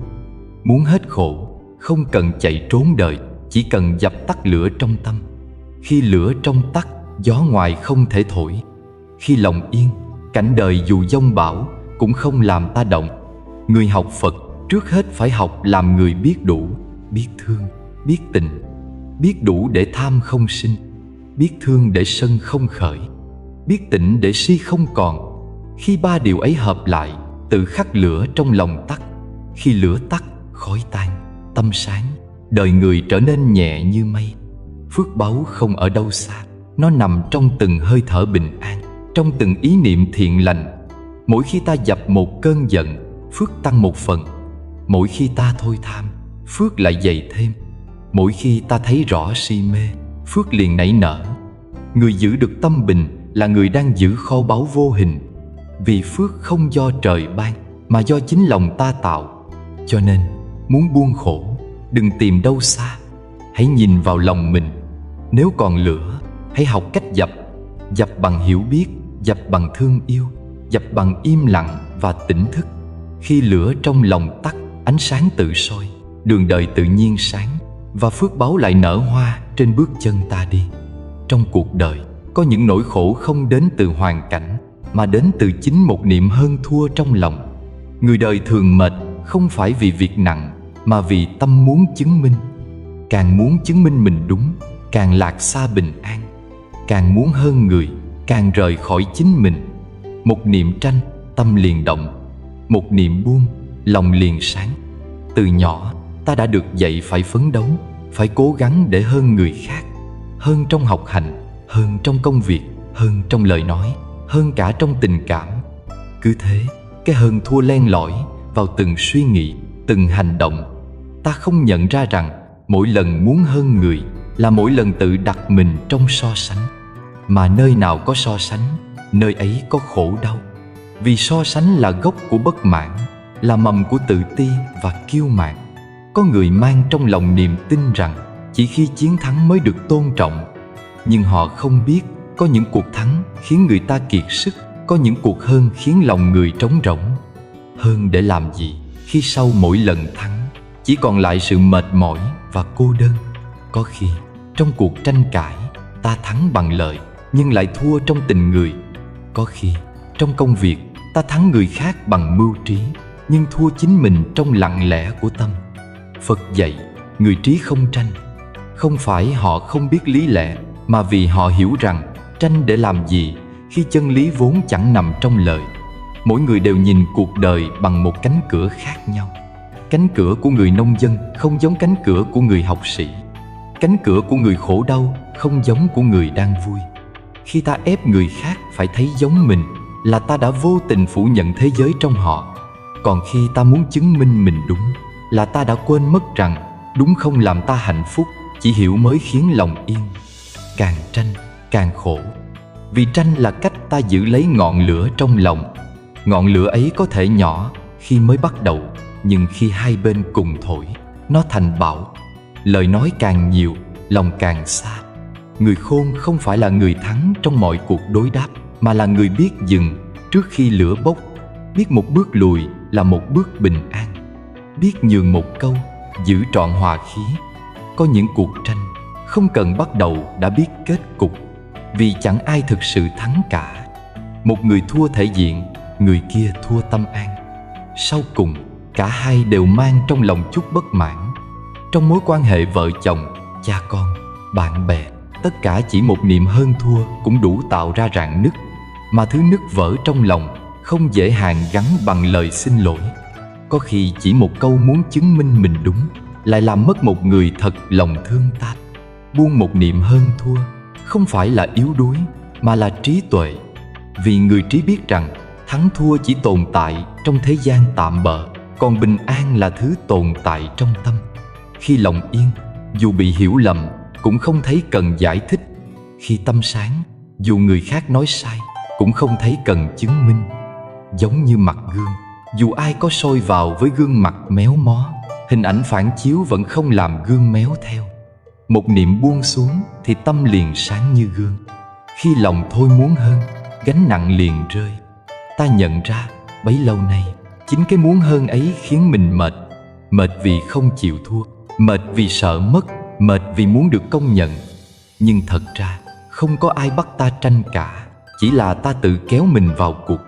Muốn hết khổ, không cần chạy trốn đời, chỉ cần dập tắt lửa trong tâm. Khi lửa trong tắt, gió ngoài không thể thổi. Khi lòng yên, cảnh đời dù giông bão cũng không làm ta động. Người học Phật trước hết phải học làm người biết đủ, biết thương, biết tình. Biết đủ để tham không sinh, biết thương để sân không khởi, biết tịnh để si không còn. Khi ba điều ấy hợp lại, tự khắc lửa trong lòng tắt. Khi lửa tắt, khói tan, tâm sáng, đời người trở nên nhẹ như mây. Phước báu không ở đâu xa, Nó nằm trong từng hơi thở bình an, trong từng ý niệm thiện lành. Mỗi khi ta dập một cơn giận, phước tăng một phần. Mỗi khi ta thôi tham, phước lại dày thêm. Mỗi khi ta thấy rõ si mê, phước liền nảy nở. Người giữ được tâm bình là người đang giữ kho báu vô hình. Vì phước không do trời ban, mà do chính lòng ta tạo. Cho nên, muốn buông khổ, đừng tìm đâu xa. Hãy nhìn vào lòng mình. Nếu còn lửa, hãy học cách dập. Dập bằng hiểu biết, dập bằng thương yêu, dập bằng im lặng và tỉnh thức. Khi lửa trong lòng tắt, ánh sáng tự soi, đường đời tự nhiên sáng, và phước báu lại nở hoa trên bước chân ta đi. Trong cuộc đời, có những nỗi khổ không đến từ hoàn cảnh, mà đến từ chính một niệm hơn thua trong lòng. Người đời thường mệt không phải vì việc nặng, mà vì tâm muốn chứng minh. Càng muốn chứng minh mình đúng, càng lạc xa bình an. Càng muốn hơn người, càng rời khỏi chính mình. Một niệm tranh, tâm liền động. Một niệm buông, lòng liền sáng. Từ nhỏ, ta đã được dạy phải phấn đấu, phải cố gắng để hơn người khác. Hơn trong học hành, hơn trong công việc, hơn trong lời nói, hơn cả trong tình cảm. Cứ thế, cái hơn thua len lỏi vào từng suy nghĩ, từng hành động. Ta không nhận ra rằng mỗi lần muốn hơn người là mỗi lần tự đặt mình trong so sánh. Mà nơi nào có so sánh, nơi ấy có khổ đau. Vì so sánh là gốc của bất mãn, là mầm của tự ti và kiêu mạn. Có người mang trong lòng niềm tin rằng chỉ khi chiến thắng mới được tôn trọng. Nhưng họ không biết có những cuộc thắng khiến người ta kiệt sức, có những cuộc hơn khiến lòng người trống rỗng. Hơn để làm gì khi sau mỗi lần thắng chỉ còn lại sự mệt mỏi và cô đơn. Có khi trong cuộc tranh cãi ta thắng bằng lời nhưng lại thua trong tình người. Có khi trong công việc ta thắng người khác bằng mưu trí nhưng thua chính mình trong lặng lẽ của tâm. Phật dạy người trí không tranh. Không phải họ không biết lý lẽ, mà vì họ hiểu rằng tranh để làm gì khi chân lý vốn chẳng nằm trong lời. Mỗi người đều nhìn cuộc đời bằng một cánh cửa khác nhau. Cánh cửa của người nông dân không giống cánh cửa của người học sĩ. Cánh cửa của người khổ đau không giống của người đang vui. Khi ta ép người khác phải thấy giống mình là ta đã vô tình phủ nhận thế giới trong họ. Còn khi ta muốn chứng minh mình đúng là ta đã quên mất rằng đúng không làm ta hạnh phúc, chỉ hiểu mới khiến lòng yên. Càng tranh càng khổ. Vì tranh là cách ta giữ lấy ngọn lửa trong lòng. Ngọn lửa ấy có thể nhỏ khi mới bắt đầu, nhưng khi hai bên cùng thổi, nó thành bão. Lời nói càng nhiều, lòng càng xa. Người khôn không phải là người thắng trong mọi cuộc đối đáp, mà là người biết dừng trước khi lửa bốc. Biết một bước lùi là một bước bình an. Biết nhường một câu, giữ trọn hòa khí. Có những cuộc tranh không cần bắt đầu đã biết kết cục, vì chẳng ai thực sự thắng cả. Một người thua thể diện, người kia thua tâm an. Sau cùng, cả hai đều mang trong lòng chút bất mãn. Trong mối quan hệ vợ chồng, cha con, bạn bè, tất cả chỉ một niệm hơn thua cũng đủ tạo ra rạn nứt. Mà thứ nứt vỡ trong lòng không dễ hàn gắn bằng lời xin lỗi. Có khi chỉ một câu muốn chứng minh mình đúng lại làm mất một người thật lòng thương ta. Buông một niệm hơn thua không phải là yếu đuối, mà là trí tuệ. Vì người trí biết rằng thắng thua chỉ tồn tại trong thế gian tạm bợ, còn bình an là thứ tồn tại trong tâm. Khi lòng yên, dù bị hiểu lầm cũng không thấy cần giải thích. Khi tâm sáng, dù người khác nói sai cũng không thấy cần chứng minh. Giống như mặt gương, dù ai có soi vào với gương mặt méo mó, hình ảnh phản chiếu vẫn không làm gương méo theo. Một niệm buông xuống thì tâm liền sáng như gương. Khi lòng thôi muốn hơn, gánh nặng liền rơi. Ta nhận ra bấy lâu nay chính cái muốn hơn ấy khiến mình mệt. Mệt vì không chịu thua, mệt vì sợ mất, mệt vì muốn được công nhận. Nhưng thật ra không có ai bắt ta tranh cả, chỉ là ta tự kéo mình vào cuộc.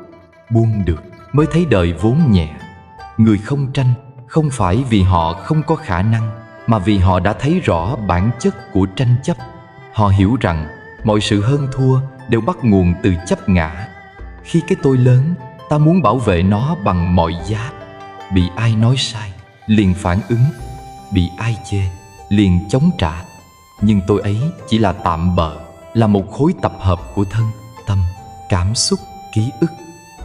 Buông được mới thấy đời vốn nhẹ. Người không tranh không phải vì họ không có khả năng, mà vì họ đã thấy rõ bản chất của tranh chấp. Họ hiểu rằng mọi sự hơn thua đều bắt nguồn từ chấp ngã. Khi cái tôi lớn, ta muốn bảo vệ nó bằng mọi giá. Bị ai nói sai, liền phản ứng. Bị ai chê, liền chống trả. Nhưng tôi ấy chỉ là tạm bợ, là một khối tập hợp của thân, tâm, cảm xúc, ký ức.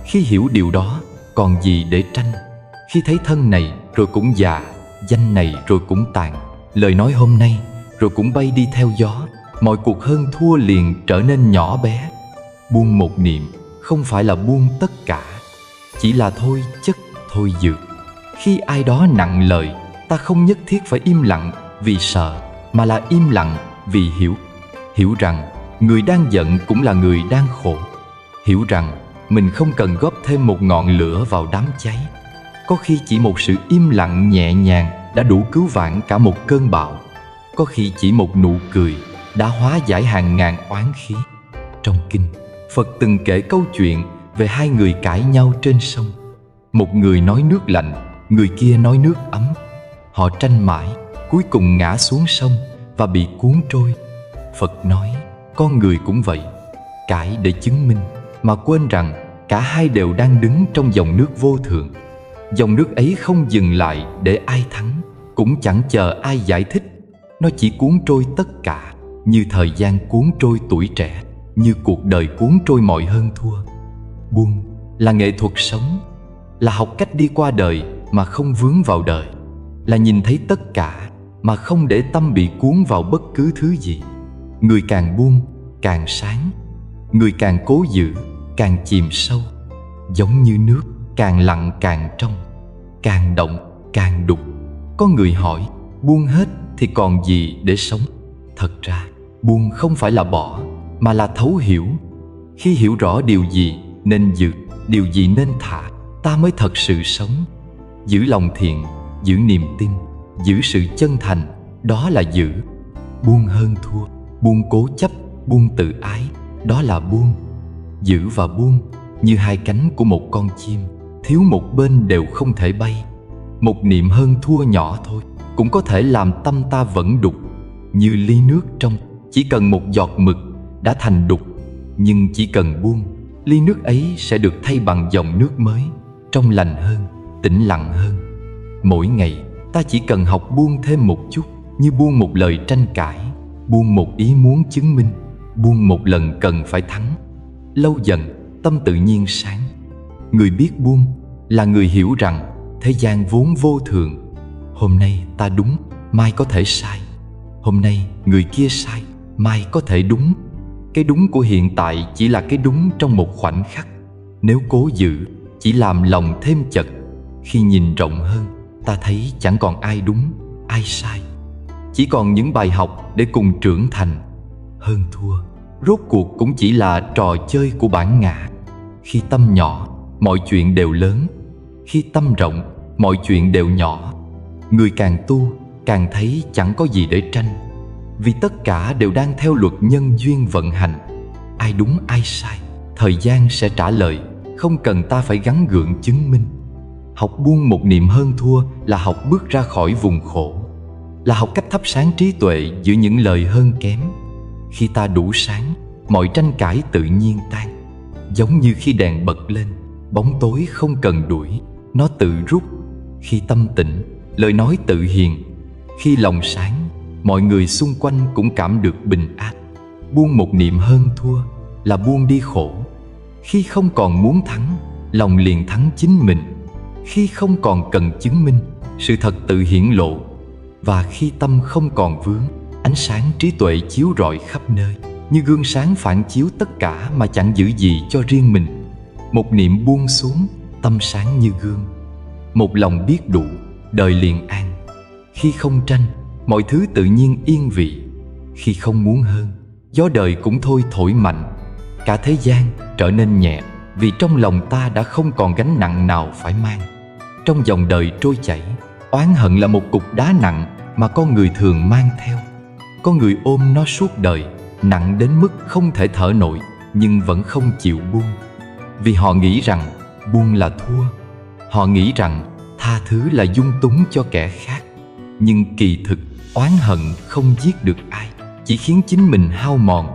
Khi hiểu điều đó, còn gì để tranh? Khi thấy thân này rồi cũng già, danh này rồi cũng tàn, lời nói hôm nay rồi cũng bay đi theo gió, mọi cuộc hơn thua liền trở nên nhỏ bé. Buông một niệm không phải là buông tất cả, chỉ là thôi chất, thôi dược. Khi ai đó nặng lời, ta không nhất thiết phải im lặng vì sợ, mà là im lặng vì hiểu. Hiểu rằng người đang giận cũng là người đang khổ. Hiểu rằng mình không cần góp thêm một ngọn lửa vào đám cháy. Có khi chỉ một sự im lặng nhẹ nhàng đã đủ cứu vãn cả một cơn bão. Có khi chỉ một nụ cười đã hóa giải hàng ngàn oán khí. Trong kinh, Phật từng kể câu chuyện về hai người cãi nhau trên sông. Một người nói nước lạnh, người kia nói nước ấm. Họ tranh mãi, cuối cùng ngã xuống sông và bị cuốn trôi. Phật nói, con người cũng vậy, cãi để chứng minh, mà quên rằng cả hai đều đang đứng trong dòng nước vô thường. Dòng nước ấy không dừng lại để ai thắng, cũng chẳng chờ ai giải thích. Nó chỉ cuốn trôi tất cả, như thời gian cuốn trôi tuổi trẻ, như cuộc đời cuốn trôi mọi hơn thua. Buông là nghệ thuật sống, là học cách đi qua đời mà không vướng vào đời, là nhìn thấy tất cả mà không để tâm bị cuốn vào bất cứ thứ gì. Người càng buông càng sáng, người càng cố giữ càng chìm sâu. Giống như nước, càng lặng càng trong, càng động càng đục. Có người hỏi, buông hết thì còn gì để sống? Thật ra, buông không phải là bỏ, mà là thấu hiểu. Khi hiểu rõ điều gì nên giữ, điều gì nên thả, ta mới thật sự sống. Giữ lòng thiện, giữ niềm tin, giữ sự chân thành, đó là giữ. Buông hơn thua, buông cố chấp, buông tự ái, đó là buông. Giữ và buông như hai cánh của một con chim, thiếu một bên đều không thể bay. Một niệm hơn thua nhỏ thôi cũng có thể làm tâm ta vẫn đục. Như ly nước trong, chỉ cần một giọt mực đã thành đục. Nhưng chỉ cần buông, ly nước ấy sẽ được thay bằng dòng nước mới, trong lành hơn, tĩnh lặng hơn. Mỗi ngày ta chỉ cần học buông thêm một chút, như buông một lời tranh cãi, buông một ý muốn chứng minh, buông một lần cần phải thắng. Lâu dần tâm tự nhiên sáng. Người biết buông là người hiểu rằng thế gian vốn vô thường. Hôm nay ta đúng, mai có thể sai. Hôm nay người kia sai, mai có thể đúng. Cái đúng của hiện tại chỉ là cái đúng trong một khoảnh khắc. Nếu cố giữ, chỉ làm lòng thêm chật. Khi nhìn rộng hơn, ta thấy chẳng còn ai đúng, ai sai. Chỉ còn những bài học để cùng trưởng thành. Hơn thua, rốt cuộc cũng chỉ là trò chơi của bản ngã. Khi tâm nhỏ, mọi chuyện đều lớn. Khi tâm rộng, mọi chuyện đều nhỏ. Người càng tu, càng thấy chẳng có gì để tranh. Vì tất cả đều đang theo luật nhân duyên vận hành. Ai đúng ai sai, thời gian sẽ trả lời, không cần ta phải gắng gượng chứng minh. Học buông một niệm hơn thua là học bước ra khỏi vùng khổ, là học cách thắp sáng trí tuệ giữa những lời hơn kém. Khi ta đủ sáng, mọi tranh cãi tự nhiên tan. Giống như khi đèn bật lên, bóng tối không cần đuổi, nó tự rút. Khi tâm tĩnh, lời nói tự hiền. Khi lòng sáng, mọi người xung quanh cũng cảm được bình an. Buông một niệm hơn thua là buông đi khổ. Khi không còn muốn thắng, lòng liền thắng chính mình. Khi không còn cần chứng minh, sự thật tự hiển lộ. Và khi tâm không còn vướng, ánh sáng trí tuệ chiếu rọi khắp nơi, như gương sáng phản chiếu tất cả mà chẳng giữ gì cho riêng mình. Một niệm buông xuống, tâm sáng như gương. Một lòng biết đủ, đời liền an. Khi không tranh, mọi thứ tự nhiên yên vị. Khi không muốn hơn, gió đời cũng thôi thổi mạnh. Cả thế gian trở nên nhẹ, vì trong lòng ta đã không còn gánh nặng nào phải mang. Trong dòng đời trôi chảy, oán hận là một cục đá nặng mà con người thường mang theo. Có người ôm nó suốt đời, nặng đến mức không thể thở nổi, nhưng vẫn không chịu buông. Vì họ nghĩ rằng buông là thua. Họ nghĩ rằng tha thứ là dung túng cho kẻ khác. Nhưng kỳ thực, oán hận không giết được ai, chỉ khiến chính mình hao mòn.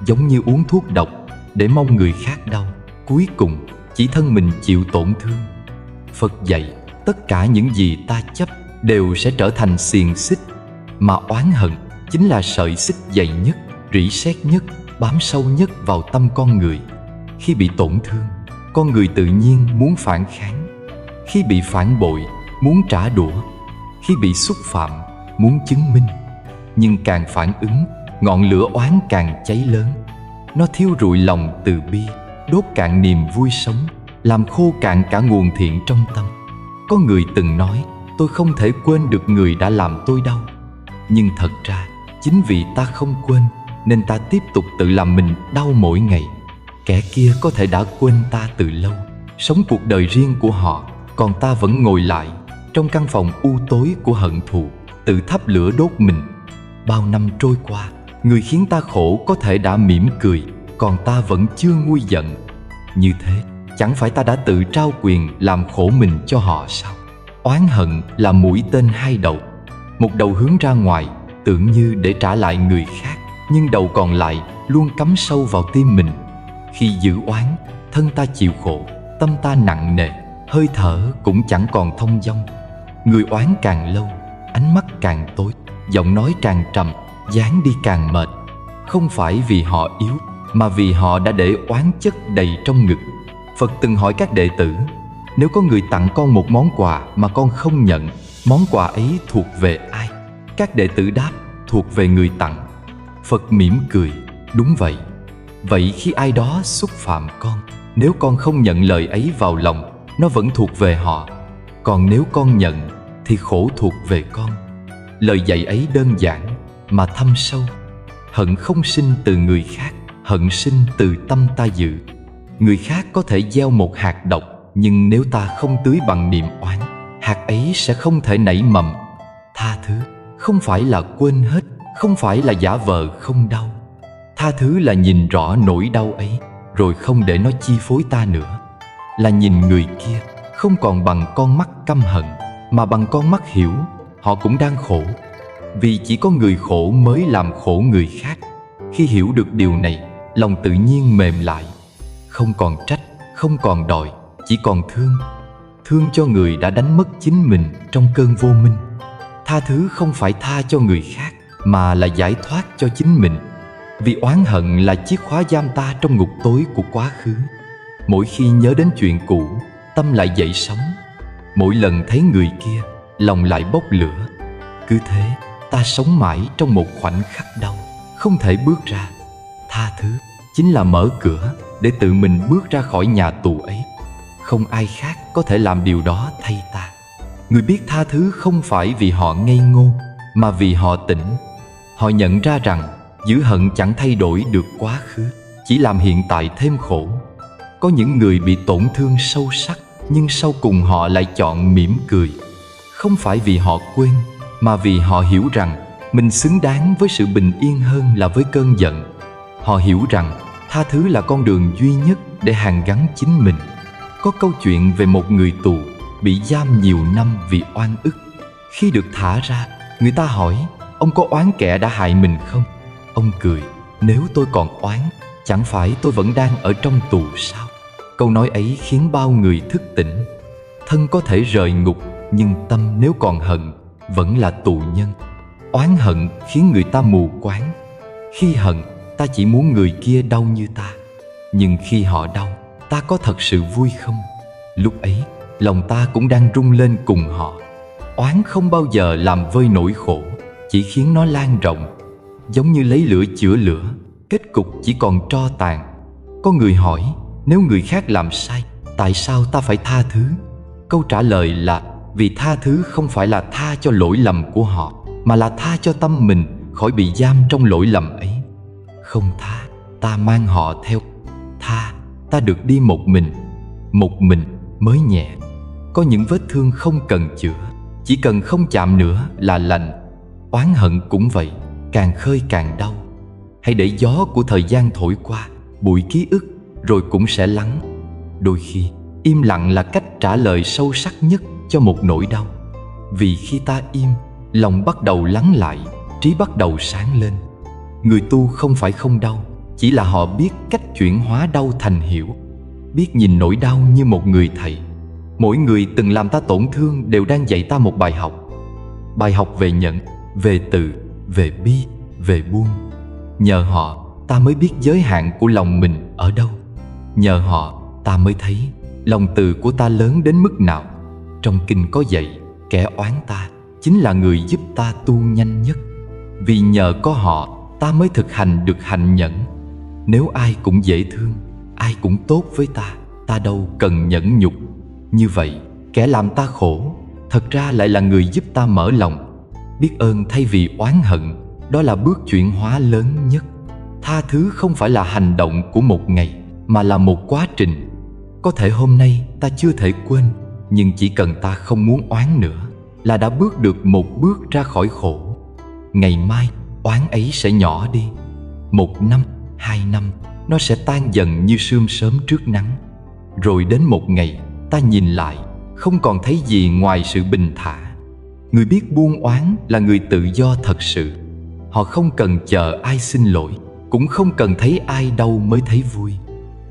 Giống như uống thuốc độc để mong người khác đau, cuối cùng chỉ thân mình chịu tổn thương. Phật dạy, tất cả những gì ta chấp đều sẽ trở thành xiềng xích, mà oán hận chính là sợi xích dày nhất, rỉ sét nhất, bám sâu nhất vào tâm con người. Khi bị tổn thương, con người tự nhiên muốn phản kháng. Khi bị phản bội, muốn trả đũa. Khi bị xúc phạm, muốn chứng minh. Nhưng càng phản ứng, ngọn lửa oán càng cháy lớn. Nó thiêu rụi lòng từ bi, đốt cạn niềm vui sống, làm khô cạn cả nguồn thiện trong tâm. Có người từng nói, tôi không thể quên được người đã làm tôi đau. Nhưng thật ra, chính vì ta không quên, nên ta tiếp tục tự làm mình đau mỗi ngày. Kẻ kia có thể đã quên ta từ lâu, sống cuộc đời riêng của họ, còn ta vẫn ngồi lại trong căn phòng u tối của hận thù, tự thắp lửa đốt mình. Bao năm trôi qua, người khiến ta khổ có thể đã mỉm cười, còn ta vẫn chưa nguôi giận. Như thế, chẳng phải ta đã tự trao quyền làm khổ mình cho họ sao? Oán hận là mũi tên hai đầu. Một đầu hướng ra ngoài, tưởng như để trả lại người khác, nhưng đầu còn lại luôn cắm sâu vào tim mình. Khi giữ oán, thân ta chịu khổ, tâm ta nặng nề, hơi thở cũng chẳng còn thông dong. Người oán càng lâu, ánh mắt càng tối, giọng nói càng trầm, dáng đi càng mệt. Không phải vì họ yếu, mà vì họ đã để oán chất đầy trong ngực. Phật từng hỏi các đệ tử, nếu có người tặng con một món quà mà con không nhận, món quà ấy thuộc về ai? Các đệ tử đáp, thuộc về người tặng. Phật mỉm cười, đúng vậy. Vậy khi ai đó xúc phạm con, nếu con không nhận lời ấy vào lòng, nó vẫn thuộc về họ. Còn nếu con nhận, thì khổ thuộc về con. Lời dạy ấy đơn giản mà thâm sâu. Hận không sinh từ người khác, hận sinh từ tâm ta dự. Người khác có thể gieo một hạt độc, nhưng nếu ta không tưới bằng niềm oán, hạt ấy sẽ không thể nảy mầm. Tha thứ không phải là quên hết, không phải là giả vờ không đau. Tha thứ là nhìn rõ nỗi đau ấy, rồi không để nó chi phối ta nữa. Là nhìn người kia không còn bằng con mắt căm hận, mà bằng con mắt hiểu họ cũng đang khổ. Vì chỉ có người khổ mới làm khổ người khác. Khi hiểu được điều này, lòng tự nhiên mềm lại. Không còn trách, không còn đòi, chỉ còn thương. Thương cho người đã đánh mất chính mình trong cơn vô minh. Tha thứ không phải tha cho người khác, mà là giải thoát cho chính mình. Vì oán hận là chiếc khóa giam ta trong ngục tối của quá khứ. Mỗi khi nhớ đến chuyện cũ, tâm lại dậy sóng. Mỗi lần thấy người kia, lòng lại bốc lửa. Cứ thế, ta sống mãi trong một khoảnh khắc đau, không thể bước ra. Tha thứ chính là mở cửa để tự mình bước ra khỏi nhà tù ấy. Không ai khác có thể làm điều đó thay ta. Người biết tha thứ không phải vì họ ngây ngô, mà vì họ tỉnh. Họ nhận ra rằng giữ hận chẳng thay đổi được quá khứ, chỉ làm hiện tại thêm khổ. Có những người bị tổn thương sâu sắc, nhưng sau cùng họ lại chọn mỉm cười. Không phải vì họ quên, mà vì họ hiểu rằng mình xứng đáng với sự bình yên hơn là với cơn giận. Họ hiểu rằng tha thứ là con đường duy nhất để hàn gắn chính mình. Có câu chuyện về một người tù bị giam nhiều năm vì oan ức. Khi được thả ra, người ta hỏi, ông có oán kẻ đã hại mình không? Ông cười, nếu tôi còn oán, chẳng phải tôi vẫn đang ở trong tù sao? Câu nói ấy khiến bao người thức tỉnh. Thân có thể rời ngục, nhưng tâm nếu còn hận, vẫn là tù nhân. Oán hận khiến người ta mù quáng. Khi hận, ta chỉ muốn người kia đau như ta. Nhưng khi họ đau, ta có thật sự vui không? Lúc ấy, lòng ta cũng đang rung lên cùng họ. Oán không bao giờ làm vơi nỗi khổ, chỉ khiến nó lan rộng. Giống như lấy lửa chữa lửa, kết cục chỉ còn tro tàn. Có người hỏi, nếu người khác làm sai, tại sao ta phải tha thứ? Câu trả lời là, vì tha thứ không phải là tha cho lỗi lầm của họ, mà là tha cho tâm mình khỏi bị giam trong lỗi lầm ấy. Không tha, ta mang họ theo. Tha, ta được đi một mình mới nhẹ. Có những vết thương không cần chữa, chỉ cần không chạm nữa là lành. Oán hận cũng vậy, càng khơi càng đau. Hãy để gió của thời gian thổi qua, bụi ký ức rồi cũng sẽ lắng. Đôi khi, im lặng là cách trả lời sâu sắc nhất cho một nỗi đau. Vì khi ta im, lòng bắt đầu lắng lại, trí bắt đầu sáng lên. Người tu không phải không đau, chỉ là họ biết cách chuyển hóa đau thành hiểu. Biết nhìn nỗi đau như một người thầy. Mỗi người từng làm ta tổn thương đều đang dạy ta một bài học. Bài học về nhẫn, về từ, về bi, về buông. Nhờ họ, ta mới biết giới hạn của lòng mình ở đâu. Nhờ họ ta mới thấy lòng từ của ta lớn đến mức nào. Trong kinh có dạy, kẻ oán ta chính là người giúp ta tu nhanh nhất. Vì nhờ có họ, ta mới thực hành được hạnh nhẫn. Nếu ai cũng dễ thương, ai cũng tốt với ta đâu cần nhẫn nhục. Như vậy, kẻ làm ta khổ thật ra lại là người giúp ta mở lòng. Biết ơn thay vì oán hận, đó là bước chuyển hóa lớn nhất. Tha thứ không phải là hành động của một ngày, mà là một quá trình. Có thể hôm nay ta chưa thể quên, nhưng chỉ cần ta không muốn oán nữa là đã bước được một bước ra khỏi khổ. Ngày mai oán ấy sẽ nhỏ đi. 1 năm, 2 năm, nó sẽ tan dần như sương sớm trước nắng. Rồi đến một ngày, ta nhìn lại, không còn thấy gì ngoài sự bình thản. Người biết buông oán là người tự do thật sự. Họ không cần chờ ai xin lỗi, cũng không cần thấy ai đau mới thấy vui.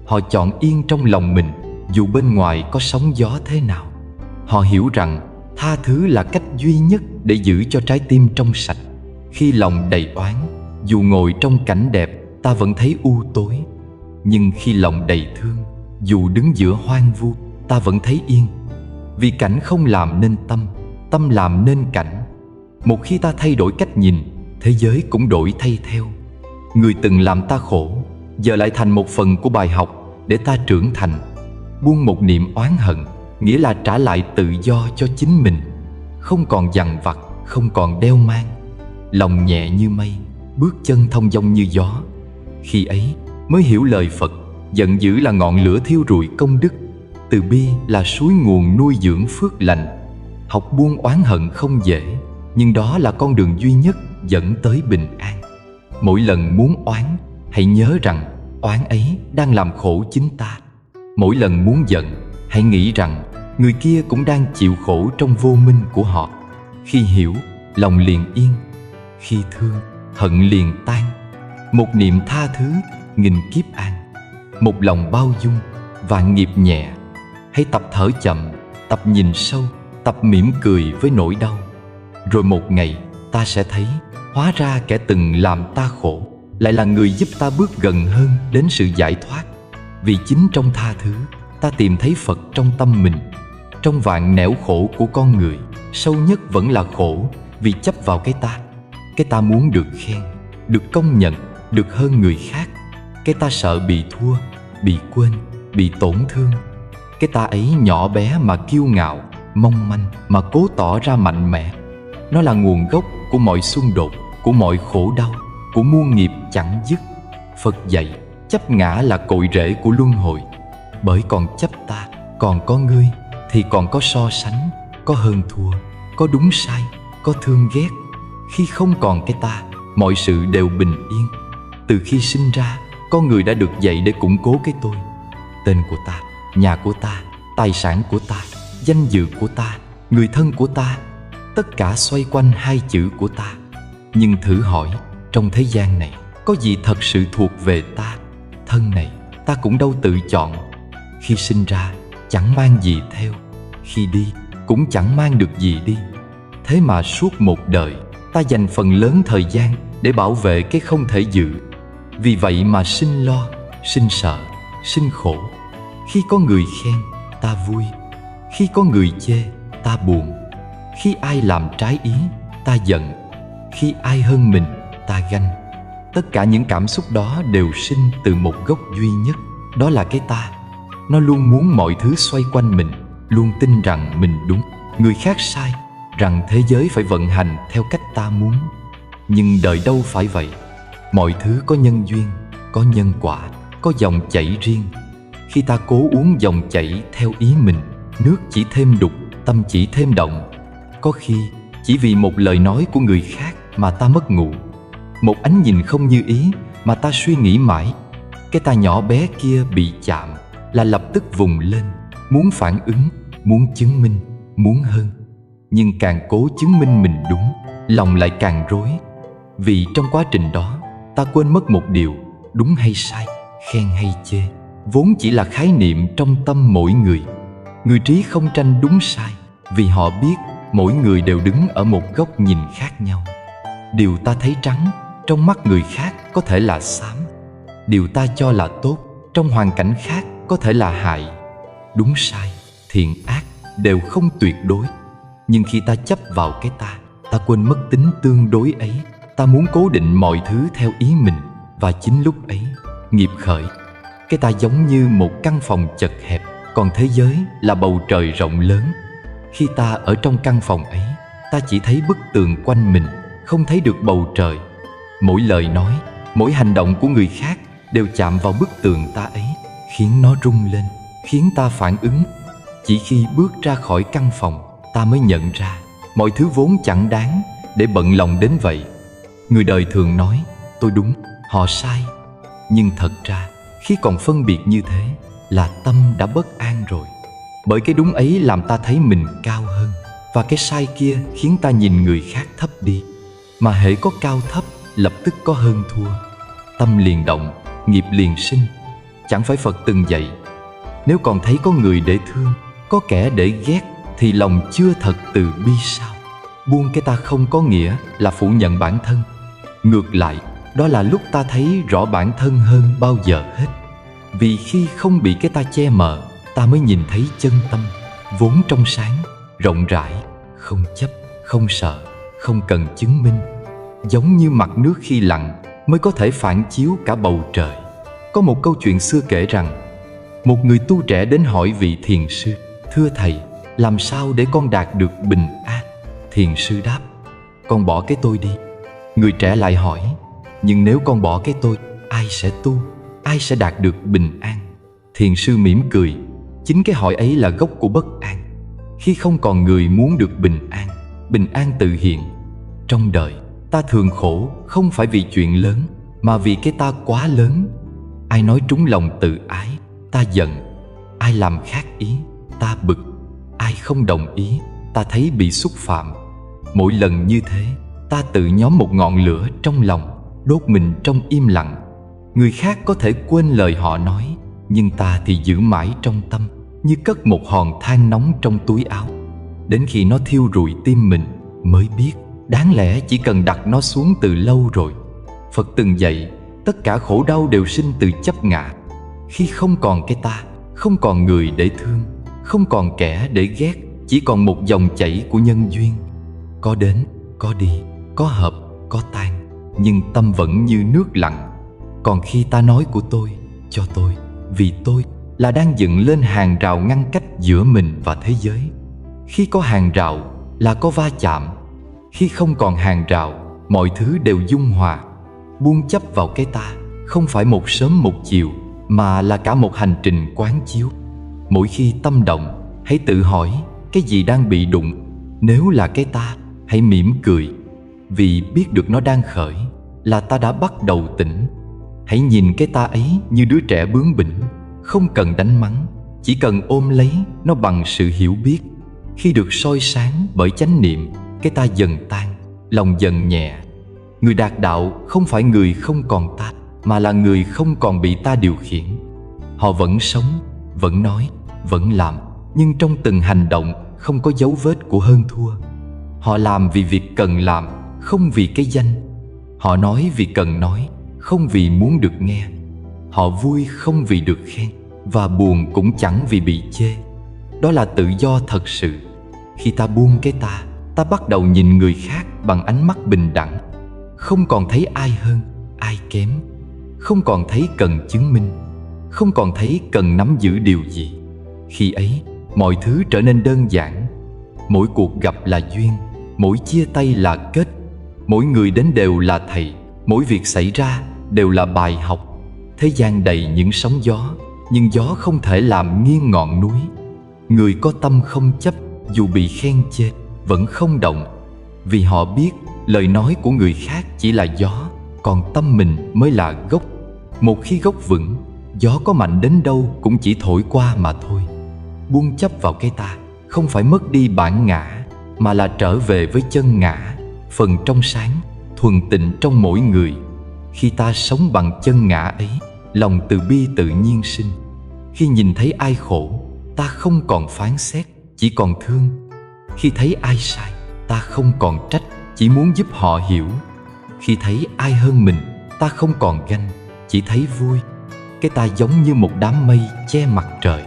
Họ chọn yên trong lòng mình, dù bên ngoài có sóng gió thế nào. Họ hiểu rằng tha thứ là cách duy nhất để giữ cho trái tim trong sạch. Khi lòng đầy oán, dù ngồi trong cảnh đẹp, ta vẫn thấy u tối. Nhưng khi lòng đầy thương, dù đứng giữa hoang vu, ta vẫn thấy yên. Vì cảnh không làm nên tâm, tâm làm nên cảnh. Một khi ta thay đổi cách nhìn, thế giới cũng đổi thay theo. Người từng làm ta khổ, giờ lại thành một phần của bài học để ta trưởng thành. Buông một niệm oán hận, nghĩa là trả lại tự do cho chính mình. Không còn dằn vặt, không còn đeo mang. Lòng nhẹ như mây, bước chân thông dong như gió. Khi ấy mới hiểu lời Phật, giận dữ là ngọn lửa thiêu rụi công đức, từ bi là suối nguồn nuôi dưỡng phước lành. Học buông oán hận không dễ, nhưng đó là con đường duy nhất dẫn tới bình an. Mỗi lần muốn oán, hãy nhớ rằng oán ấy đang làm khổ chính ta. Mỗi lần muốn giận, hãy nghĩ rằng người kia cũng đang chịu khổ trong vô minh của họ. Khi hiểu, lòng liền yên. Khi thương, hận liền tan. Một niệm tha thứ, nghìn kiếp an. Một lòng bao dung, vạn nghiệp nhẹ. Hãy tập thở chậm, tập nhìn sâu, tập mỉm cười với nỗi đau. Rồi một ngày ta sẽ thấy, hóa ra kẻ từng làm ta khổ lại là người giúp ta bước gần hơn đến sự giải thoát. Vì chính trong tha thứ, ta tìm thấy Phật trong tâm mình. Trong vạn nẻo khổ của con người, sâu nhất vẫn là khổ vì chấp vào cái ta. Cái ta muốn được khen, được công nhận, được hơn người khác. Cái ta sợ bị thua, bị quên, bị tổn thương. Cái ta ấy nhỏ bé mà kiêu ngạo, mong manh mà cố tỏ ra mạnh mẽ. Nó là nguồn gốc của mọi xung đột, của mọi khổ đau, của muôn nghiệp chẳng dứt. Phật dạy, chấp ngã là cội rễ của luân hồi. Bởi còn chấp ta, còn có ngươi, thì còn có so sánh, có hơn thua, có đúng sai, có thương ghét. Khi không còn cái ta, mọi sự đều bình yên. Từ khi sinh ra, con người đã được dạy để củng cố cái tôi. Tên của ta, nhà của ta, tài sản của ta, danh dự của ta, người thân của ta, tất cả xoay quanh hai chữ của ta. Nhưng thử hỏi, trong thế gian này, có gì thật sự thuộc về ta? Thân này, ta cũng đâu tự chọn. Khi sinh ra, chẳng mang gì theo. Khi đi, cũng chẳng mang được gì đi. Thế mà suốt một đời, ta dành phần lớn thời gian để bảo vệ cái không thể giữ. Vì vậy mà sinh lo, sinh sợ, sinh khổ. Khi có người khen, ta vui. Khi có người chê, ta buồn. Khi ai làm trái ý, ta giận. Khi ai hơn mình, ta ganh. Tất cả những cảm xúc đó đều sinh từ một gốc duy nhất, đó là cái ta. Nó luôn muốn mọi thứ xoay quanh mình, luôn tin rằng mình đúng, người khác sai, rằng thế giới phải vận hành theo cách ta muốn. Nhưng đời đâu phải vậy. Mọi thứ có nhân duyên, có nhân quả, có dòng chảy riêng. Khi ta cố uống dòng chảy theo ý mình, nước chỉ thêm đục, tâm chỉ thêm động. Có khi chỉ vì một lời nói của người khác mà ta mất ngủ, một ánh nhìn không như ý mà ta suy nghĩ mãi. Cái ta nhỏ bé kia bị chạm là lập tức vùng lên, muốn phản ứng, muốn chứng minh, muốn hơn. Nhưng càng cố chứng minh mình đúng, lòng lại càng rối. Vì trong quá trình đó, ta quên mất một điều: đúng hay sai, khen hay chê vốn chỉ là khái niệm trong tâm mỗi người. Người trí không tranh đúng sai, vì họ biết mỗi người đều đứng ở một góc nhìn khác nhau. Điều ta thấy trắng, trong mắt người khác có thể là xám. điều ta cho là tốt trong hoàn cảnh khác có thể là hại. Đúng sai, thiện ác đều không tuyệt đối. Nhưng khi ta chấp vào cái ta quên mất tính tương đối ấy. Ta muốn cố định mọi thứ theo ý mình. Và chính lúc ấy, nghiệp khởi. Cái ta giống như một căn phòng chật hẹp, còn thế giới là bầu trời rộng lớn. Khi ta ở trong căn phòng ấy, ta chỉ thấy bức tường quanh mình, không thấy được bầu trời. Mỗi lời nói, mỗi hành động của người khác đều chạm vào bức tường ta ấy, khiến nó rung lên, khiến ta phản ứng. Chỉ khi bước ra khỏi căn phòng, ta mới nhận ra mọi thứ vốn chẳng đáng để bận lòng đến vậy. Người đời thường nói tôi đúng, họ sai. Nhưng thật ra khi còn phân biệt như thế là tâm đã bất an rồi. Bởi cái đúng ấy làm ta thấy mình cao hơn, và cái sai kia khiến ta nhìn người khác thấp đi. Mà hễ có cao thấp, lập tức có hơn thua. Tâm liền động, nghiệp liền sinh. Chẳng phải Phật từng dạy, nếu còn thấy có người để thương, có kẻ để ghét, thì lòng chưa thật từ bi sao? Buông cái ta không có nghĩa là phủ nhận bản thân. Ngược lại, đó là lúc ta thấy rõ bản thân hơn bao giờ hết. Vì khi không bị cái ta che mờ, ta mới nhìn thấy chân tâm, vốn trong sáng, rộng rãi, không chấp, không sợ, không cần chứng minh. Giống như mặt nước khi lặng mới có thể phản chiếu cả bầu trời. Có một câu chuyện xưa kể rằng, một người tu trẻ đến hỏi vị thiền sư: thưa thầy, làm sao để con đạt được bình an? Thiền sư đáp: con bỏ cái tôi đi. Người trẻ lại hỏi: nhưng nếu con bỏ cái tôi, ai sẽ tu? Ai sẽ đạt được bình an? Thiền sư mỉm cười: chính cái hỏi ấy là gốc của bất an. Khi không còn người muốn được bình an tự hiện. Trong đời, ta thường khổ không phải vì chuyện lớn, mà vì cái ta quá lớn. Ai nói trúng lòng tự ái, ta giận. Ai làm khác ý, ta bực. Ai không đồng ý, ta thấy bị xúc phạm. Mỗi lần như thế, ta tự nhóm một ngọn lửa trong lòng, đốt mình trong im lặng. Người khác có thể quên lời họ nói, nhưng ta thì giữ mãi trong tâm, như cất một hòn than nóng trong túi áo. Đến khi nó thiêu rụi tim mình, mới biết đáng lẽ chỉ cần đặt nó xuống từ lâu rồi. Phật từng dạy, tất cả khổ đau đều sinh từ chấp ngã. Khi không còn cái ta, không còn người để thương, không còn kẻ để ghét, chỉ còn một dòng chảy của nhân duyên. Có đến, có đi, có hợp, có tan, nhưng tâm vẫn như nước lặng. Còn khi ta nói của tôi, cho tôi, vì tôi, là đang dựng lên hàng rào ngăn cách giữa mình và thế giới. Khi có hàng rào là có va chạm. Khi không còn hàng rào, mọi thứ đều dung hòa. Buông chấp vào cái ta không phải một sớm một chiều, mà là cả một hành trình quán chiếu. Mỗi khi tâm động, hãy tự hỏi cái gì đang bị đụng. Nếu là cái ta, hãy mỉm cười, vì biết được nó đang khởi là ta đã bắt đầu tỉnh. Hãy nhìn cái ta ấy như đứa trẻ bướng bỉnh, không cần đánh mắng, chỉ cần ôm lấy nó bằng sự hiểu biết. Khi được soi sáng bởi chánh niệm, cái ta dần tan, lòng dần nhẹ. Người đạt đạo không phải người không còn ta, mà là người không còn bị ta điều khiển. Họ vẫn sống, vẫn nói, vẫn làm, nhưng trong từng hành động không có dấu vết của hơn thua. Họ làm vì việc cần làm, không vì cái danh. Họ nói vì cần nói, không vì muốn được nghe. Họ vui không vì được khen, và buồn cũng chẳng vì bị chê. Đó là tự do thật sự. Khi ta buông cái ta bắt đầu nhìn người khác bằng ánh mắt bình đẳng. Không còn thấy ai hơn, ai kém. Không còn thấy cần chứng minh, không còn thấy cần nắm giữ điều gì. Khi ấy, mọi thứ trở nên đơn giản. Mỗi cuộc gặp là duyên, mỗi chia tay là kết. Mỗi người đến đều là thầy, mỗi việc xảy ra đều là bài học. Thế gian đầy những sóng gió, nhưng gió không thể làm nghiêng ngọn núi. Người có tâm không chấp, dù bị khen chê, vẫn không động. Vì họ biết lời nói của người khác chỉ là gió, còn tâm mình mới là gốc. Một khi gốc vững, gió có mạnh đến đâu cũng chỉ thổi qua mà thôi. Buông chấp vào cái ta không phải mất đi bản ngã, mà là trở về với chân ngã, phần trong sáng, thuần tịnh trong mỗi người. Khi ta sống bằng chân ngã ấy, lòng từ bi tự nhiên sinh. Khi nhìn thấy ai khổ, ta không còn phán xét, chỉ còn thương. Khi thấy ai sai, ta không còn trách, chỉ muốn giúp họ hiểu. Khi thấy ai hơn mình, ta không còn ganh, chỉ thấy vui. Cái ta giống như một đám mây che mặt trời.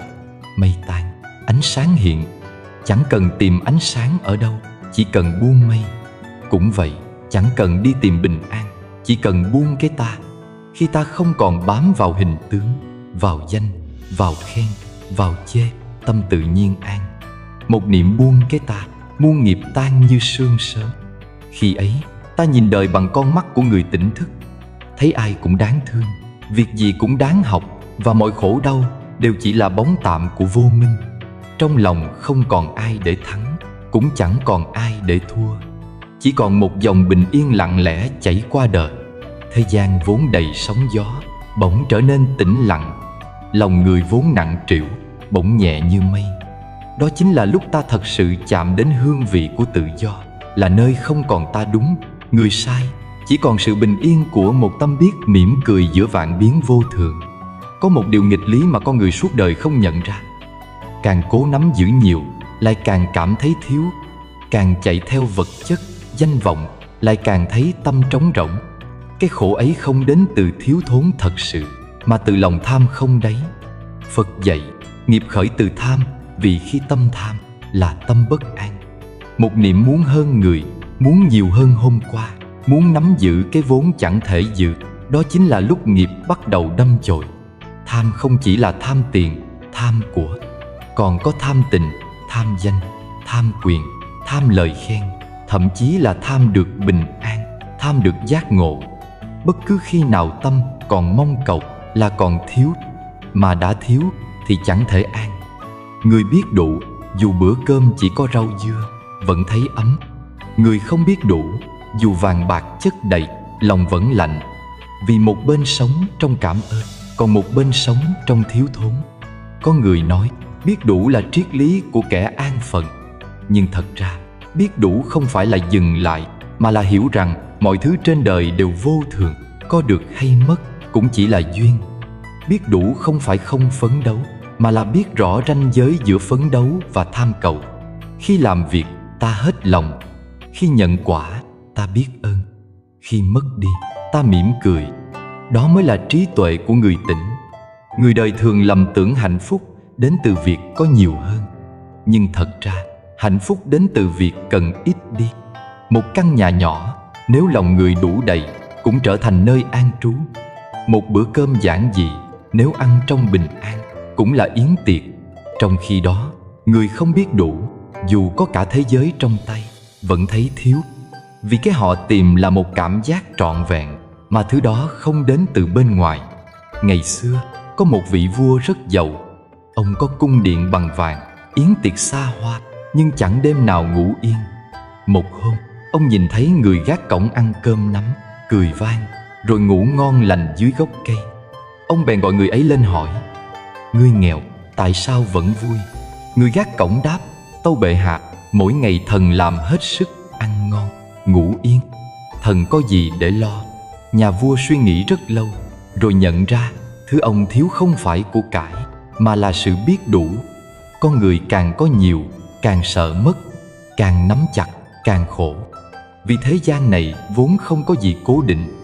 Mây tan, ánh sáng hiện. Chẳng cần tìm ánh sáng ở đâu, chỉ cần buông mây. Cũng vậy, chẳng cần đi tìm bình an, chỉ cần buông cái ta. Khi ta không còn bám vào hình tướng, vào danh, vào khen, vào chê, tâm tự nhiên an. Một niệm buông cái ta, muôn nghiệp tan như sương sớm. Khi ấy, ta nhìn đời bằng con mắt của người tỉnh thức, thấy ai cũng đáng thương, việc gì cũng đáng học, và mọi khổ đau đều chỉ là bóng tạm của vô minh. Trong lòng không còn ai để thắng, cũng chẳng còn ai để thua. Chỉ còn một dòng bình yên lặng lẽ chảy qua đời. Thế gian vốn đầy sóng gió, bỗng trở nên tĩnh lặng. Lòng người vốn nặng trĩu, bỗng nhẹ như mây. Đó chính là lúc ta thật sự chạm đến hương vị của tự do, là nơi không còn ta đúng, người sai, chỉ còn sự bình yên của một tâm biết mỉm cười giữa vạn biến vô thường. Có một điều nghịch lý mà con người suốt đời không nhận ra. Càng cố nắm giữ nhiều, lại càng cảm thấy thiếu. Càng chạy theo vật chất, danh vọng, lại càng thấy tâm trống rỗng. Cái khổ ấy không đến từ thiếu thốn thật sự, mà từ lòng tham không đáy. Phật dạy, nghiệp khởi từ tham, vì khi tâm tham là tâm bất an. Một niệm muốn hơn người, muốn nhiều hơn hôm qua, muốn nắm giữ cái vốn chẳng thể giữ, đó chính là lúc nghiệp bắt đầu đâm chồi. Tham không chỉ là tham tiền, tham của, còn có tham tình, tham danh, tham quyền, tham lời khen, thậm chí là tham được bình an, tham được giác ngộ. Bất cứ khi nào tâm còn mong cầu là còn thiếu, mà đã thiếu thì chẳng thể an. Người biết đủ, dù bữa cơm chỉ có rau dưa, vẫn thấy ấm. Người không biết đủ, dù vàng bạc chất đầy, lòng vẫn lạnh. Vì một bên sống trong cảm ơn, còn một bên sống trong thiếu thốn. Có người nói biết đủ là triết lý của kẻ an phận. Nhưng thật ra biết đủ không phải là dừng lại, mà là hiểu rằng mọi thứ trên đời đều vô thường, có được hay mất cũng chỉ là duyên. Biết đủ không phải không phấn đấu, mà là biết rõ ranh giới giữa phấn đấu và tham cầu. Khi làm việc, ta hết lòng. Khi nhận quả, ta biết ơn. Khi mất đi, ta mỉm cười. Đó mới là trí tuệ của người tỉnh. Người đời thường lầm tưởng hạnh phúc đến từ việc có nhiều hơn. Nhưng thật ra, hạnh phúc đến từ việc cần ít đi. Một căn nhà nhỏ, nếu lòng người đủ đầy, cũng trở thành nơi an trú. Một bữa cơm giản dị, nếu ăn trong bình an, cũng là yến tiệc. Trong khi đó, người không biết đủ, dù có cả thế giới trong tay, vẫn thấy thiếu. Vì cái họ tìm là một cảm giác trọn vẹn, mà thứ đó không đến từ bên ngoài. Ngày xưa, có một vị vua rất giàu. Ông có cung điện bằng vàng, yến tiệc xa hoa, nhưng chẳng đêm nào ngủ yên. Một hôm, ông nhìn thấy người gác cổng ăn cơm nắm, cười vang, rồi ngủ ngon lành dưới gốc cây. Ông bèn gọi người ấy lên hỏi: "Ngươi nghèo, tại sao vẫn vui?" Người gác cổng đáp: "Tâu bệ hạ, mỗi ngày thần làm hết sức, ăn ngon, ngủ yên, thần có gì để lo?" Nhà vua suy nghĩ rất lâu, rồi nhận ra thứ ông thiếu không phải của cải, mà là sự biết đủ. Con người càng có nhiều, càng sợ mất, càng nắm chặt, càng khổ. Vì thế gian này vốn không có gì cố định.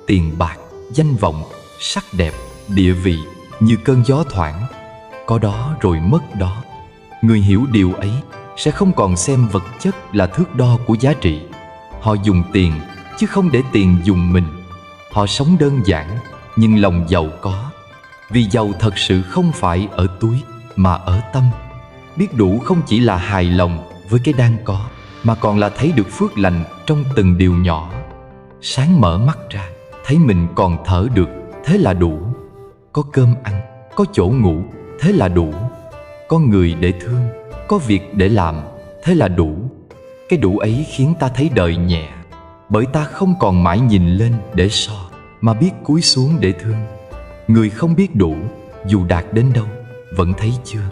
Tiền bạc, danh vọng, sắc đẹp, địa vị như cơn gió thoảng, có đó rồi mất đó. Người hiểu điều ấy sẽ không còn xem vật chất là thước đo của giá trị. Họ dùng tiền chứ không để tiền dùng mình. Họ sống đơn giản nhưng lòng giàu có. Vì giàu thật sự không phải ở túi mà ở tâm. Biết đủ không chỉ là hài lòng với cái đang có, mà còn là thấy được phước lành trong từng điều nhỏ. Sáng mở mắt ra, thấy mình còn thở được, thế là đủ. Có cơm ăn, có chỗ ngủ, thế là đủ. Có người để thương, có việc để làm, thế là đủ. Cái đủ ấy khiến ta thấy đời nhẹ, bởi ta không còn mãi nhìn lên để so, mà biết cúi xuống để thương. Người không biết đủ, dù đạt đến đâu, vẫn thấy chưa.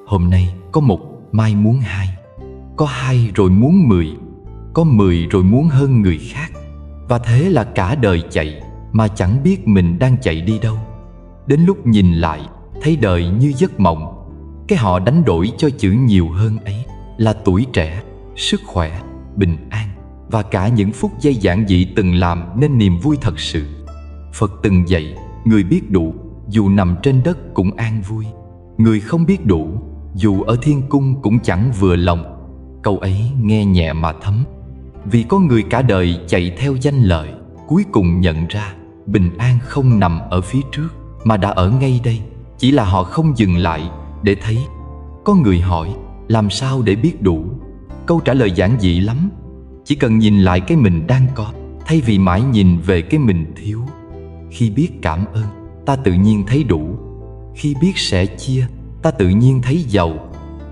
Hôm nay có một, mai muốn hai. Có hai rồi muốn 10, có 10 rồi muốn hơn người khác. Và thế là cả đời chạy, mà chẳng biết mình đang chạy đi đâu. Đến lúc nhìn lại, thấy đời như giấc mộng. Cái họ đánh đổi cho chữ nhiều hơn ấy là tuổi trẻ, sức khỏe, bình an, và cả những phút giây giản dị từng làm nên niềm vui thật sự. Phật từng dạy, Người biết đủ, dù nằm trên đất cũng an vui. Người không biết đủ, dù ở thiên cung cũng chẳng vừa lòng. Câu ấy nghe nhẹ mà thấm. Vì có người cả đời chạy theo danh lợi, cuối cùng nhận ra bình an không nằm ở phía trước, mà đã ở ngay đây. Chỉ là họ không dừng lại để thấy. Có người hỏi, làm sao để biết đủ? Câu trả lời giản dị lắm. Chỉ cần nhìn lại cái mình đang có, thay vì mãi nhìn về cái mình thiếu. Khi biết cảm ơn, ta tự nhiên thấy đủ. Khi biết sẻ chia, ta tự nhiên thấy giàu.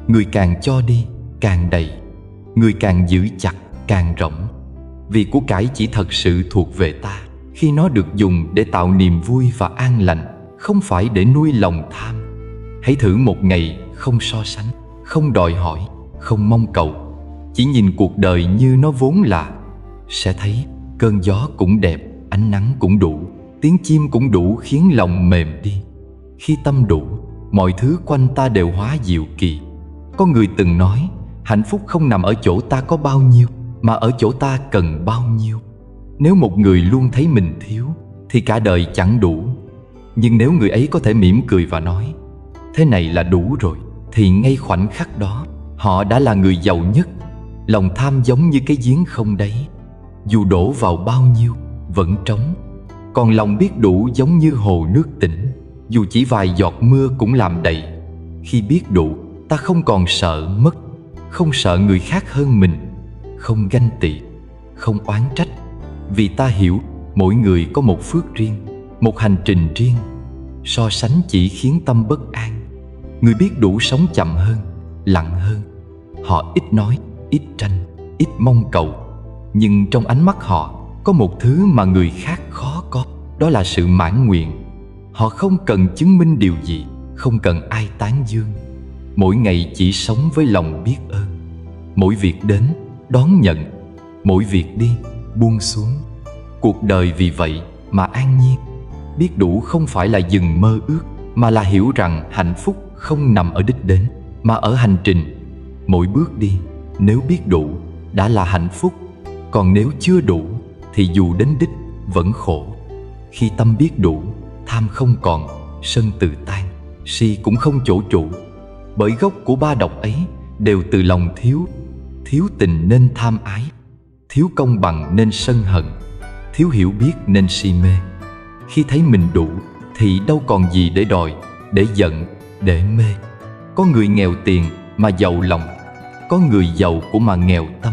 Người càng cho đi, càng đầy. Người càng giữ chặt, càng rộng. Vì của cải chỉ thật sự thuộc về ta khi nó được dùng để tạo niềm vui và an lành, không phải để nuôi lòng tham. Hãy thử một ngày không so sánh, không đòi hỏi, không mong cầu, chỉ nhìn cuộc đời như nó vốn là. Sẽ thấy cơn gió cũng đẹp, ánh nắng cũng đủ, tiếng chim cũng đủ khiến lòng mềm đi. Khi tâm đủ, mọi thứ quanh ta đều hóa diệu kỳ. Có người từng nói, hạnh phúc không nằm ở chỗ ta có bao nhiêu, mà ở chỗ ta cần bao nhiêu. Nếu một người luôn thấy mình thiếu, thì cả đời chẳng đủ. Nhưng nếu người ấy có thể mỉm cười và nói, thế này là đủ rồi, thì ngay khoảnh khắc đó, họ đã là người giàu nhất. Lòng tham giống như cái giếng không đáy, dù đổ vào bao nhiêu, vẫn trống. Còn lòng biết đủ giống như hồ nước tĩnh, dù chỉ vài giọt mưa cũng làm đầy. Khi biết đủ, ta không còn sợ mất, không sợ người khác hơn mình, không ganh tị, không oán trách. Vì ta hiểu mỗi người có một phước riêng, một hành trình riêng. So sánh chỉ khiến tâm bất an. Người biết đủ sống chậm hơn, lặng hơn. Họ ít nói, ít tranh, ít mong cầu. Nhưng trong ánh mắt họ có một thứ mà người khác khó có. Đó là sự mãn nguyện. Họ không cần chứng minh điều gì, không cần ai tán dương. Mỗi ngày chỉ sống với lòng biết ơn. Mỗi việc đến, đón nhận. Mỗi việc đi, buông xuống. Cuộc đời vì vậy mà an nhiên. Biết đủ không phải là dừng mơ ước, mà là hiểu rằng hạnh phúc không nằm ở đích đến, mà ở hành trình. Mỗi bước đi, nếu biết đủ, đã là hạnh phúc. Còn nếu chưa đủ, thì dù đến đích, vẫn khổ. Khi tâm biết đủ, tham không còn, sân tự tan, si cũng không chỗ trụ. Bởi gốc của ba độc ấy đều từ lòng thiếu. Thiếu tình nên tham ái, thiếu công bằng nên sân hận, thiếu hiểu biết nên si mê. Khi thấy mình đủ thì đâu còn gì để đòi, để giận, để mê. Có người nghèo tiền mà giàu lòng, có người giàu của mà nghèo tâm.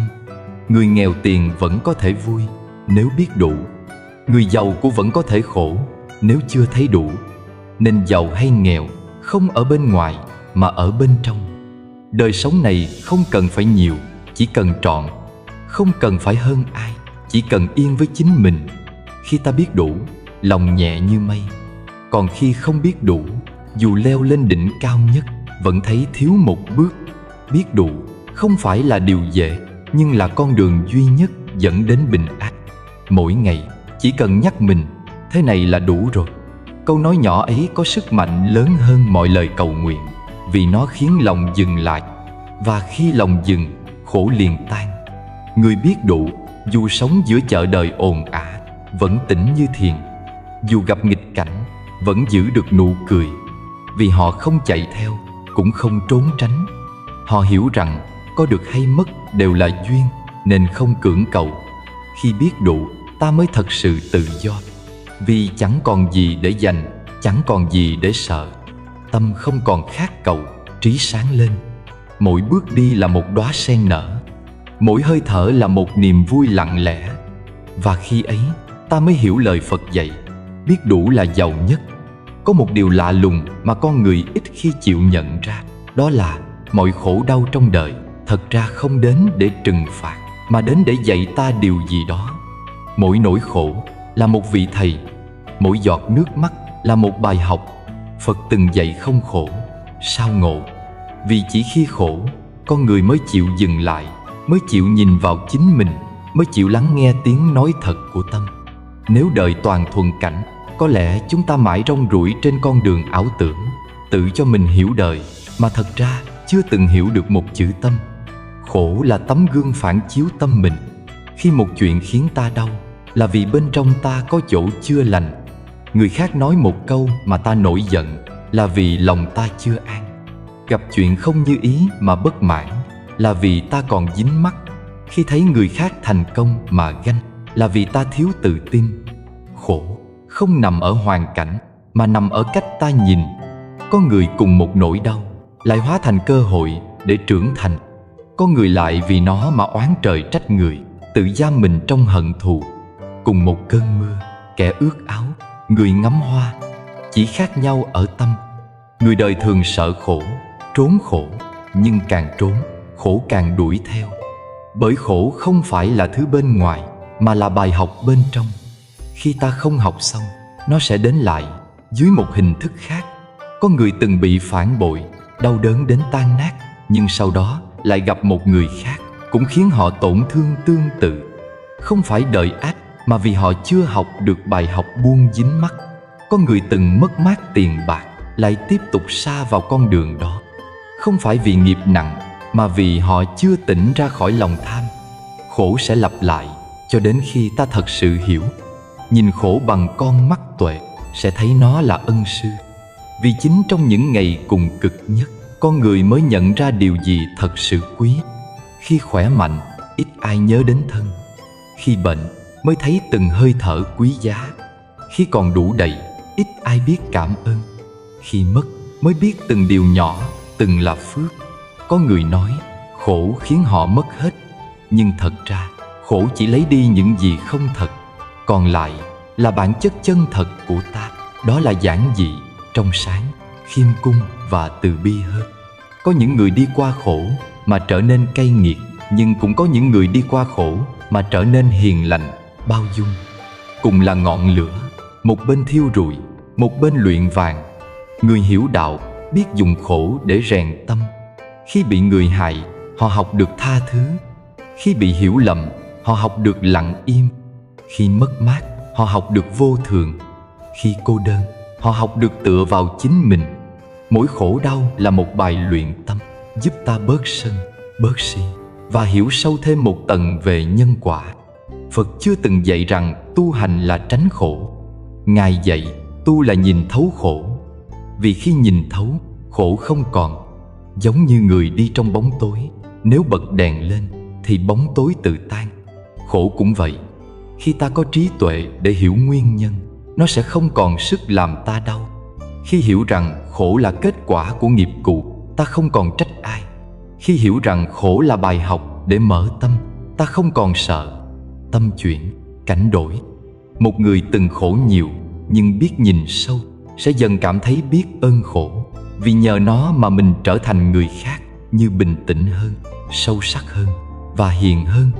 Người nghèo tiền vẫn có thể vui nếu biết đủ. Người giàu của vẫn có thể khổ nếu chưa thấy đủ. Nên giàu hay nghèo không ở bên ngoài mà ở bên trong. Đời sống này không cần phải nhiều, chỉ cần trọn. Không cần phải hơn ai, chỉ cần yên với chính mình. Khi ta biết đủ, lòng nhẹ như mây. Còn khi không biết đủ, dù leo lên đỉnh cao nhất, vẫn thấy thiếu một bước. Biết đủ không phải là điều dễ, nhưng là con đường duy nhất dẫn đến bình an. Mỗi ngày chỉ cần nhắc mình, thế này là đủ rồi. Câu nói nhỏ ấy có sức mạnh lớn hơn mọi lời cầu nguyện, vì nó khiến lòng dừng lại. Và khi lòng dừng, khổ liền tan. Người biết đủ, dù sống giữa chợ đời ồn ào, vẫn tĩnh như thiền. Dù gặp nghịch cảnh, vẫn giữ được nụ cười. Vì họ không chạy theo, cũng không trốn tránh. Họ hiểu rằng có được hay mất đều là duyên, nên không cưỡng cầu. Khi biết đủ, ta mới thật sự tự do. Vì chẳng còn gì để giành, chẳng còn gì để sợ. Tâm không còn khát cầu, trí sáng lên. Mỗi bước đi là một đóa sen nở, mỗi hơi thở là một niềm vui lặng lẽ. Và khi ấy, ta mới hiểu lời Phật dạy, biết đủ là giàu nhất. Có một điều lạ lùng mà con người ít khi chịu nhận ra. Đó là mọi khổ đau trong đời thật ra không đến để trừng phạt, mà đến để dạy ta điều gì đó. Mỗi nỗi khổ là một vị thầy, mỗi giọt nước mắt là một bài học. Phật từng dạy không khổ, sao ngộ. Vì chỉ khi khổ, con người mới chịu dừng lại, mới chịu nhìn vào chính mình, mới chịu lắng nghe tiếng nói thật của tâm. Nếu đời toàn thuần cảnh, có lẽ chúng ta mãi rong ruổi trên con đường ảo tưởng, tự cho mình hiểu đời, mà thật ra chưa từng hiểu được một chữ tâm. Khổ là tấm gương phản chiếu tâm mình. Khi một chuyện khiến ta đau, là vì bên trong ta có chỗ chưa lành. Người khác nói một câu mà ta nổi giận là vì lòng ta chưa an. Gặp chuyện không như ý mà bất mãn là vì ta còn dính mắc. Khi thấy người khác thành công mà ganh là vì ta thiếu tự tin. Khổ không nằm ở hoàn cảnh mà nằm ở cách ta nhìn. Có người cùng một nỗi đau lại hóa thành cơ hội để trưởng thành. Có người lại vì nó mà oán trời trách người, tự giam mình trong hận thù. Cùng một cơn mưa, kẻ ướt áo, người ngắm hoa, chỉ khác nhau ở tâm. Người đời thường sợ khổ, trốn khổ, nhưng càng trốn, khổ càng đuổi theo. Bởi khổ không phải là thứ bên ngoài, mà là bài học bên trong. Khi ta không học xong, nó sẽ đến lại dưới một hình thức khác. Có người từng bị phản bội, đau đớn đến tan nát, nhưng sau đó lại gặp một người khác cũng khiến họ tổn thương tương tự. Không phải đời ác, mà vì họ chưa học được bài học buông dính mắc. Có người từng mất mát tiền bạc, lại tiếp tục sa vào con đường đó. Không phải vì nghiệp nặng, mà vì họ chưa tỉnh ra khỏi lòng tham. Khổ sẽ lặp lại cho đến khi ta thật sự hiểu. Nhìn khổ bằng con mắt tuệ, sẽ thấy nó là ân sư. Vì chính trong những ngày cùng cực nhất, con người mới nhận ra điều gì thật sự quý. Khi khỏe mạnh, ít ai nhớ đến thân. Khi bệnh, mới thấy từng hơi thở quý giá. Khi còn đủ đầy, ít ai biết cảm ơn. Khi mất, mới biết từng điều nhỏ, từng là phước. Có người nói, khổ khiến họ mất hết. Nhưng thật ra, khổ chỉ lấy đi những gì không thật. Còn lại là bản chất chân thật của ta. Đó là giản dị, trong sáng, khiêm cung và từ bi hơn. Có những người đi qua khổ mà trở nên cay nghiệt, nhưng cũng có những người đi qua khổ mà trở nên hiền lành, bao dung. Cùng là ngọn lửa, một bên thiêu rụi, một bên luyện vàng. Người hiểu đạo biết dùng khổ để rèn tâm. Khi bị người hại, họ học được tha thứ. Khi bị hiểu lầm, họ học được lặng im. Khi mất mát, họ học được vô thường. Khi cô đơn, họ học được tựa vào chính mình. Mỗi khổ đau là một bài luyện tâm, giúp ta bớt sân, bớt si và hiểu sâu thêm một tầng về nhân quả. Phật chưa từng dạy rằng tu hành là tránh khổ. Ngài dạy tu là nhìn thấu khổ. Vì khi nhìn thấu, khổ không còn. Giống như người đi trong bóng tối, nếu bật đèn lên thì bóng tối tự tan. Khổ cũng vậy. Khi ta có trí tuệ để hiểu nguyên nhân, nó sẽ không còn sức làm ta đau. Khi hiểu rằng khổ là kết quả của nghiệp cũ, ta không còn trách ai. Khi hiểu rằng khổ là bài học để mở tâm, ta không còn sợ. Tâm chuyển, cảnh đổi. Một người từng khổ nhiều nhưng biết nhìn sâu, sẽ dần cảm thấy biết ơn khổ. Vì nhờ nó mà mình trở thành người khác, như bình tĩnh hơn, sâu sắc hơn và hiền hơn.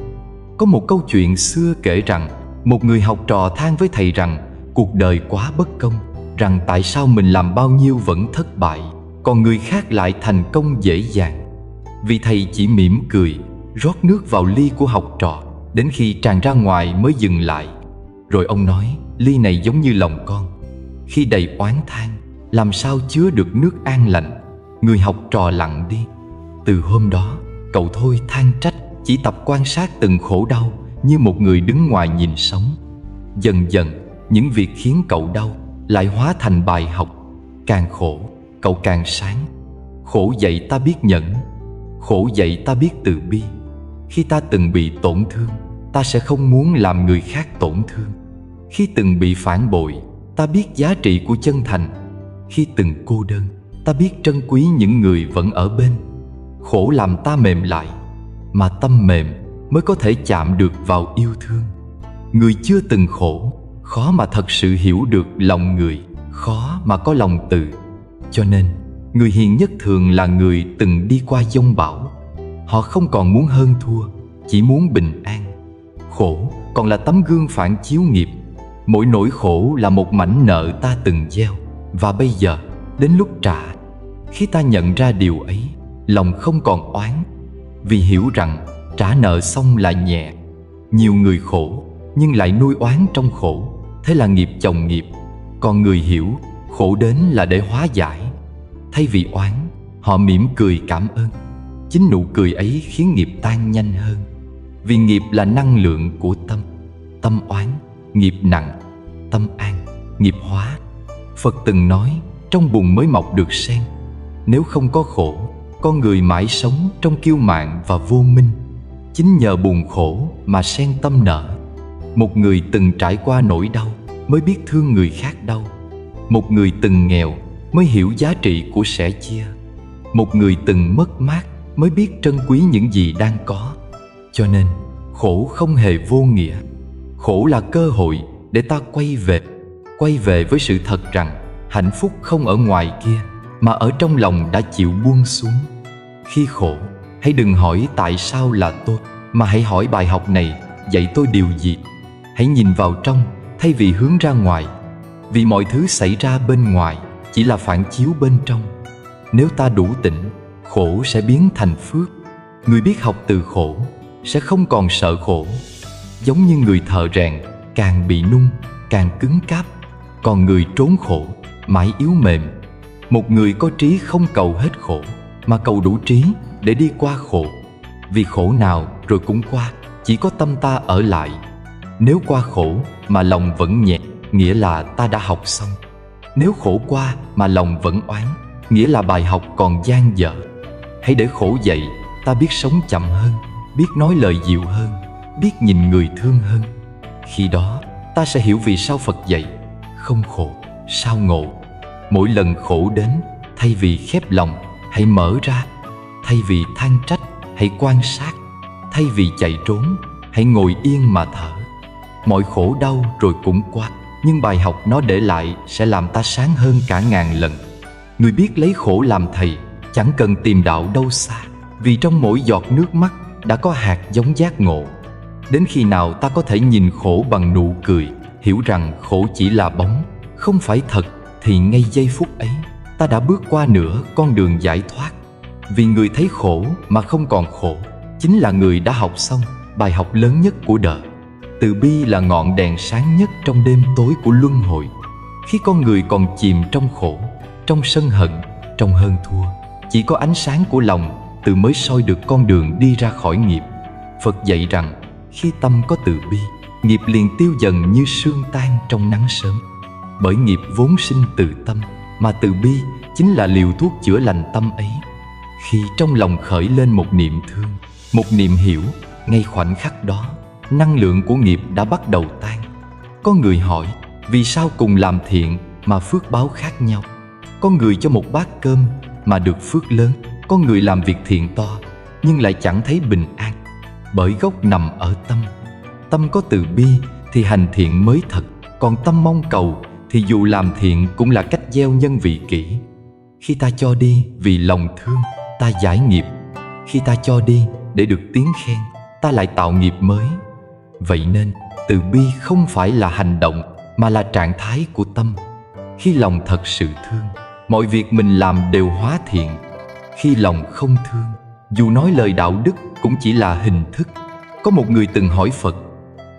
Có một câu chuyện xưa kể rằng, một người học trò than với thầy rằng cuộc đời quá bất công, rằng tại sao mình làm bao nhiêu vẫn thất bại, còn người khác lại thành công dễ dàng. Vì thầy chỉ mỉm cười, rót nước vào ly của học trò, đến khi tràn ra ngoài mới dừng lại. Rồi ông nói, ly này giống như lòng con, khi đầy oán than, làm sao chứa được nước an lành. Người học trò lặng đi. Từ hôm đó, cậu thôi than trách, chỉ tập quan sát từng khổ đau như một người đứng ngoài nhìn sống. Dần dần, những việc khiến cậu đau lại hóa thành bài học. Càng khổ, cậu càng sáng. Khổ dạy ta biết nhẫn, khổ dạy ta biết từ bi. Khi ta từng bị tổn thương, ta sẽ không muốn làm người khác tổn thương. Khi từng bị phản bội, ta biết giá trị của chân thành. Khi từng cô đơn, ta biết trân quý những người vẫn ở bên. Khổ làm ta mềm lại, mà tâm mềm mới có thể chạm được vào yêu thương. Người chưa từng khổ, khó mà thật sự hiểu được lòng người, khó mà có lòng từ. Cho nên, người hiền nhất thường là người từng đi qua giông bão. Họ không còn muốn hơn thua, chỉ muốn bình an. Khổ còn là tấm gương phản chiếu nghiệp. Mỗi nỗi khổ là một mảnh nợ ta từng gieo, và bây giờ đến lúc trả. Khi ta nhận ra điều ấy, lòng không còn oán, vì hiểu rằng trả nợ xong là nhẹ. Nhiều người khổ nhưng lại nuôi oán trong khổ, thế là nghiệp chồng nghiệp. Còn người hiểu khổ đến là để hóa giải. Thay vì oán, họ mỉm cười cảm ơn. Chính nụ cười ấy khiến nghiệp tan nhanh hơn. Vì nghiệp là năng lượng của tâm. Tâm oán, nghiệp nặng. Tâm an, nghiệp hóa. Phật từng nói, trong bùn mới mọc được sen. Nếu không có khổ, con người mãi sống trong kiêu mạn và vô minh. Chính nhờ buồn khổ mà sen tâm nở. Một người từng trải qua nỗi đau mới biết thương người khác đau. Một người từng nghèo mới hiểu giá trị của sẻ chia. Một người từng mất mát mới biết trân quý những gì đang có. Cho nên, khổ không hề vô nghĩa. Khổ là cơ hội để ta quay về với sự thật rằng hạnh phúc không ở ngoài kia, mà ở trong lòng đã chịu buông xuống. Khi khổ, hãy đừng hỏi tại sao là tôi, mà hãy hỏi bài học này dạy tôi điều gì. Hãy nhìn vào trong thay vì hướng ra ngoài, vì mọi thứ xảy ra bên ngoài chỉ là phản chiếu bên trong. Nếu ta đủ tỉnh, khổ sẽ biến thành phước. Người biết học từ khổ sẽ không còn sợ khổ. Giống như người thợ rèn, càng bị nung càng cứng cáp, còn người trốn khổ mãi yếu mềm. Một người có trí không cầu hết khổ, mà cầu đủ trí để đi qua khổ. Vì khổ nào rồi cũng qua, chỉ có tâm ta ở lại. Nếu qua khổ mà lòng vẫn nhẹ, nghĩa là ta đã học xong. Nếu khổ qua mà lòng vẫn oán, nghĩa là bài học còn dang dở. Hãy để khổ dậy, ta biết sống chậm hơn, biết nói lời dịu hơn, biết nhìn người thương hơn. Khi đó ta sẽ hiểu vì sao Phật dạy không khổ sao ngộ. Mỗi lần khổ đến, thay vì khép lòng, hãy mở ra. Thay vì than trách, hãy quan sát. Thay vì chạy trốn, hãy ngồi yên mà thở. Mọi khổ đau rồi cũng qua, nhưng bài học nó để lại sẽ làm ta sáng hơn cả ngàn lần. Người biết lấy khổ làm thầy, chẳng cần tìm đạo đâu xa, vì trong mỗi giọt nước mắt đã có hạt giống giác ngộ. Đến khi nào ta có thể nhìn khổ bằng nụ cười, hiểu rằng khổ chỉ là bóng, không phải thật, thì ngay giây phút ấy ta đã bước qua nửa con đường giải thoát. Vì người thấy khổ mà không còn khổ chính là người đã học xong bài học lớn nhất của đời. Từ bi là ngọn đèn sáng nhất trong đêm tối của luân hồi. Khi con người còn chìm trong khổ, trong sân hận, trong hơn thua, chỉ có ánh sáng của lòng tự mới soi được con đường đi ra khỏi nghiệp. Phật dạy rằng khi tâm có từ bi, nghiệp liền tiêu dần như sương tan trong nắng sớm. Bởi nghiệp vốn sinh từ tâm, mà từ bi chính là liều thuốc chữa lành tâm ấy. Khi trong lòng khởi lên một niệm thương, một niệm hiểu, ngay khoảnh khắc đó, năng lượng của nghiệp đã bắt đầu tan. Có người hỏi, vì sao cùng làm thiện mà phước báo khác nhau? Có người cho một bát cơm mà được phước lớn, có người làm việc thiện to nhưng lại chẳng thấy bình an. Bởi gốc nằm ở tâm. Tâm có từ bi thì hành thiện mới thật, còn tâm mong cầu thì dù làm thiện cũng là cách gieo nhân vị kỷ. Khi ta cho đi vì lòng thương, ta giải nghiệp. Khi ta cho đi để được tiếng khen, ta lại tạo nghiệp mới. Vậy nên từ bi không phải là hành động, mà là trạng thái của tâm. Khi lòng thật sự thương, mọi việc mình làm đều hóa thiện. Khi lòng không thương, dù nói lời đạo đức cũng chỉ là hình thức. Có một người từng hỏi Phật,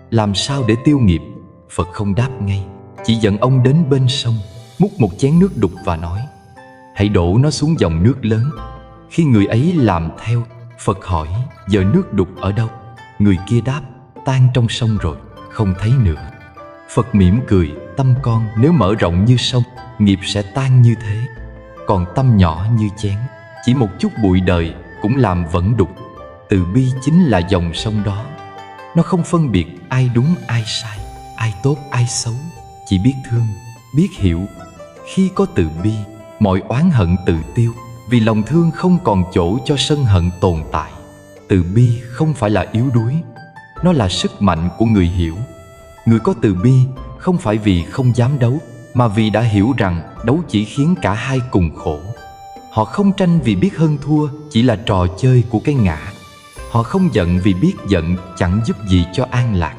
làm sao để tiêu nghiệp? Phật không đáp ngay, chỉ dẫn ông đến bên sông, múc một chén nước đục và nói, hãy đổ nó xuống dòng nước lớn. Khi người ấy làm theo, Phật hỏi, giờ nước đục ở đâu? Người kia đáp, tan trong sông rồi, không thấy nữa. Phật mỉm cười, tâm con nếu mở rộng như sông, nghiệp sẽ tan như thế. Còn tâm nhỏ như chén, chỉ một chút bụi đời cũng làm vẫn đục. Từ bi chính là dòng sông đó. Nó không phân biệt ai đúng ai sai, ai tốt ai xấu, chỉ biết thương, biết hiểu. Khi có từ bi, mọi oán hận tự tiêu, vì lòng thương không còn chỗ cho sân hận tồn tại. Từ bi không phải là yếu đuối, nó là sức mạnh của người hiểu. Người có từ bi không phải vì không dám đấu, mà vì đã hiểu rằng đấu chỉ khiến cả hai cùng khổ. Họ không tranh vì biết hơn thua chỉ là trò chơi của cái ngã. Họ không giận vì biết giận chẳng giúp gì cho an lạc.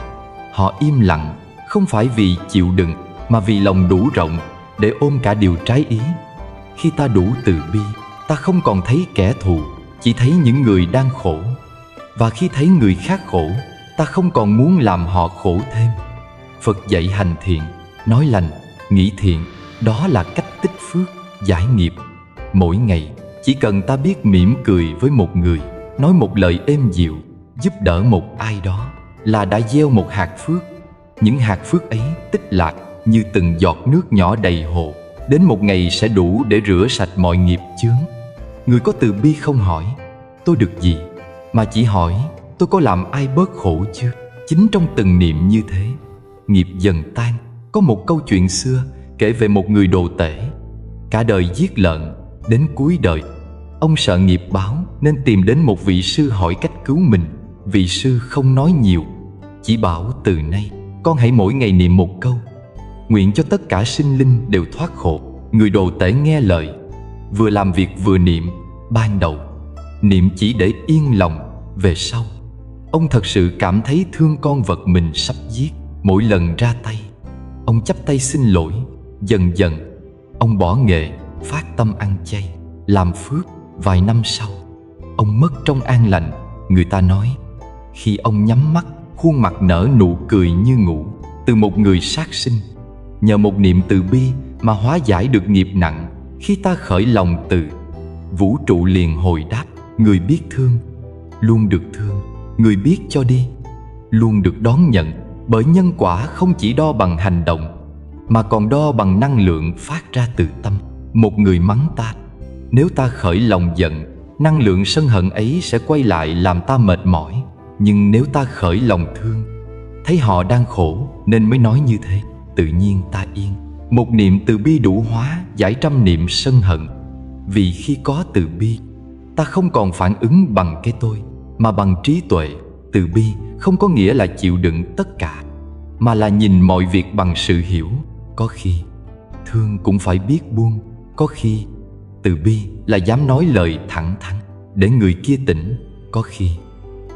Họ im lặng không phải vì chịu đựng, mà vì lòng đủ rộng để ôm cả điều trái ý. Khi ta đủ từ bi, ta không còn thấy kẻ thù, chỉ thấy những người đang khổ. Và khi thấy người khác khổ, ta không còn muốn làm họ khổ thêm. Phật dạy hành thiện, nói lành, nghĩ thiện, đó là cách tích phước, giải nghiệp. Mỗi ngày, chỉ cần ta biết mỉm cười với một người, nói một lời êm dịu, giúp đỡ một ai đó, là đã gieo một hạt phước. Những hạt phước ấy tích lạc, như từng giọt nước nhỏ đầy hồ. Đến một ngày sẽ đủ để rửa sạch mọi nghiệp chướng. Người có từ bi không hỏi tôi được gì, mà chỉ hỏi tôi có làm ai bớt khổ chưa. Chính trong từng niệm như thế, nghiệp dần tan. Có một câu chuyện xưa kể về một người đồ tể, cả đời giết lợn, đến cuối đời ông sợ nghiệp báo nên tìm đến một vị sư hỏi cách cứu mình. Vị sư không nói nhiều, chỉ bảo từ nay con hãy mỗi ngày niệm một câu, nguyện cho tất cả sinh linh đều thoát khổ. Người đồ tể nghe lời, vừa làm việc vừa niệm. Ban đầu niệm chỉ để yên lòng, về sau ông thật sự cảm thấy thương con vật mình sắp giết. Mỗi lần ra tay, ông chắp tay xin lỗi. Dần dần ông bỏ nghề, phát tâm ăn chay, làm phước. Vài năm sau, ông mất trong an lành. Người ta nói, khi ông nhắm mắt, khuôn mặt nở nụ cười như ngủ. Từ một người sát sinh, nhờ một niệm từ bi mà hóa giải được nghiệp nặng. Khi ta khởi lòng từ, vũ trụ liền hồi đáp. Người biết thương, luôn được thương. Người biết cho đi, luôn được đón nhận. Bởi nhân quả không chỉ đo bằng hành động, mà còn đo bằng năng lượng phát ra từ tâm. Một người mắng ta, nếu ta khởi lòng giận, năng lượng sân hận ấy sẽ quay lại làm ta mệt mỏi. Nhưng nếu ta khởi lòng thương, thấy họ đang khổ nên mới nói như thế, tự nhiên ta yên. Một niệm từ bi đủ hóa giải trăm niệm sân hận. Vì khi có từ bi, ta không còn phản ứng bằng cái tôi, mà bằng trí tuệ. Từ bi không có nghĩa là chịu đựng tất cả, mà là nhìn mọi việc bằng sự hiểu. Có khi thương cũng phải biết buông. Có khi từ bi là dám nói lời thẳng thắn để người kia tỉnh. Có khi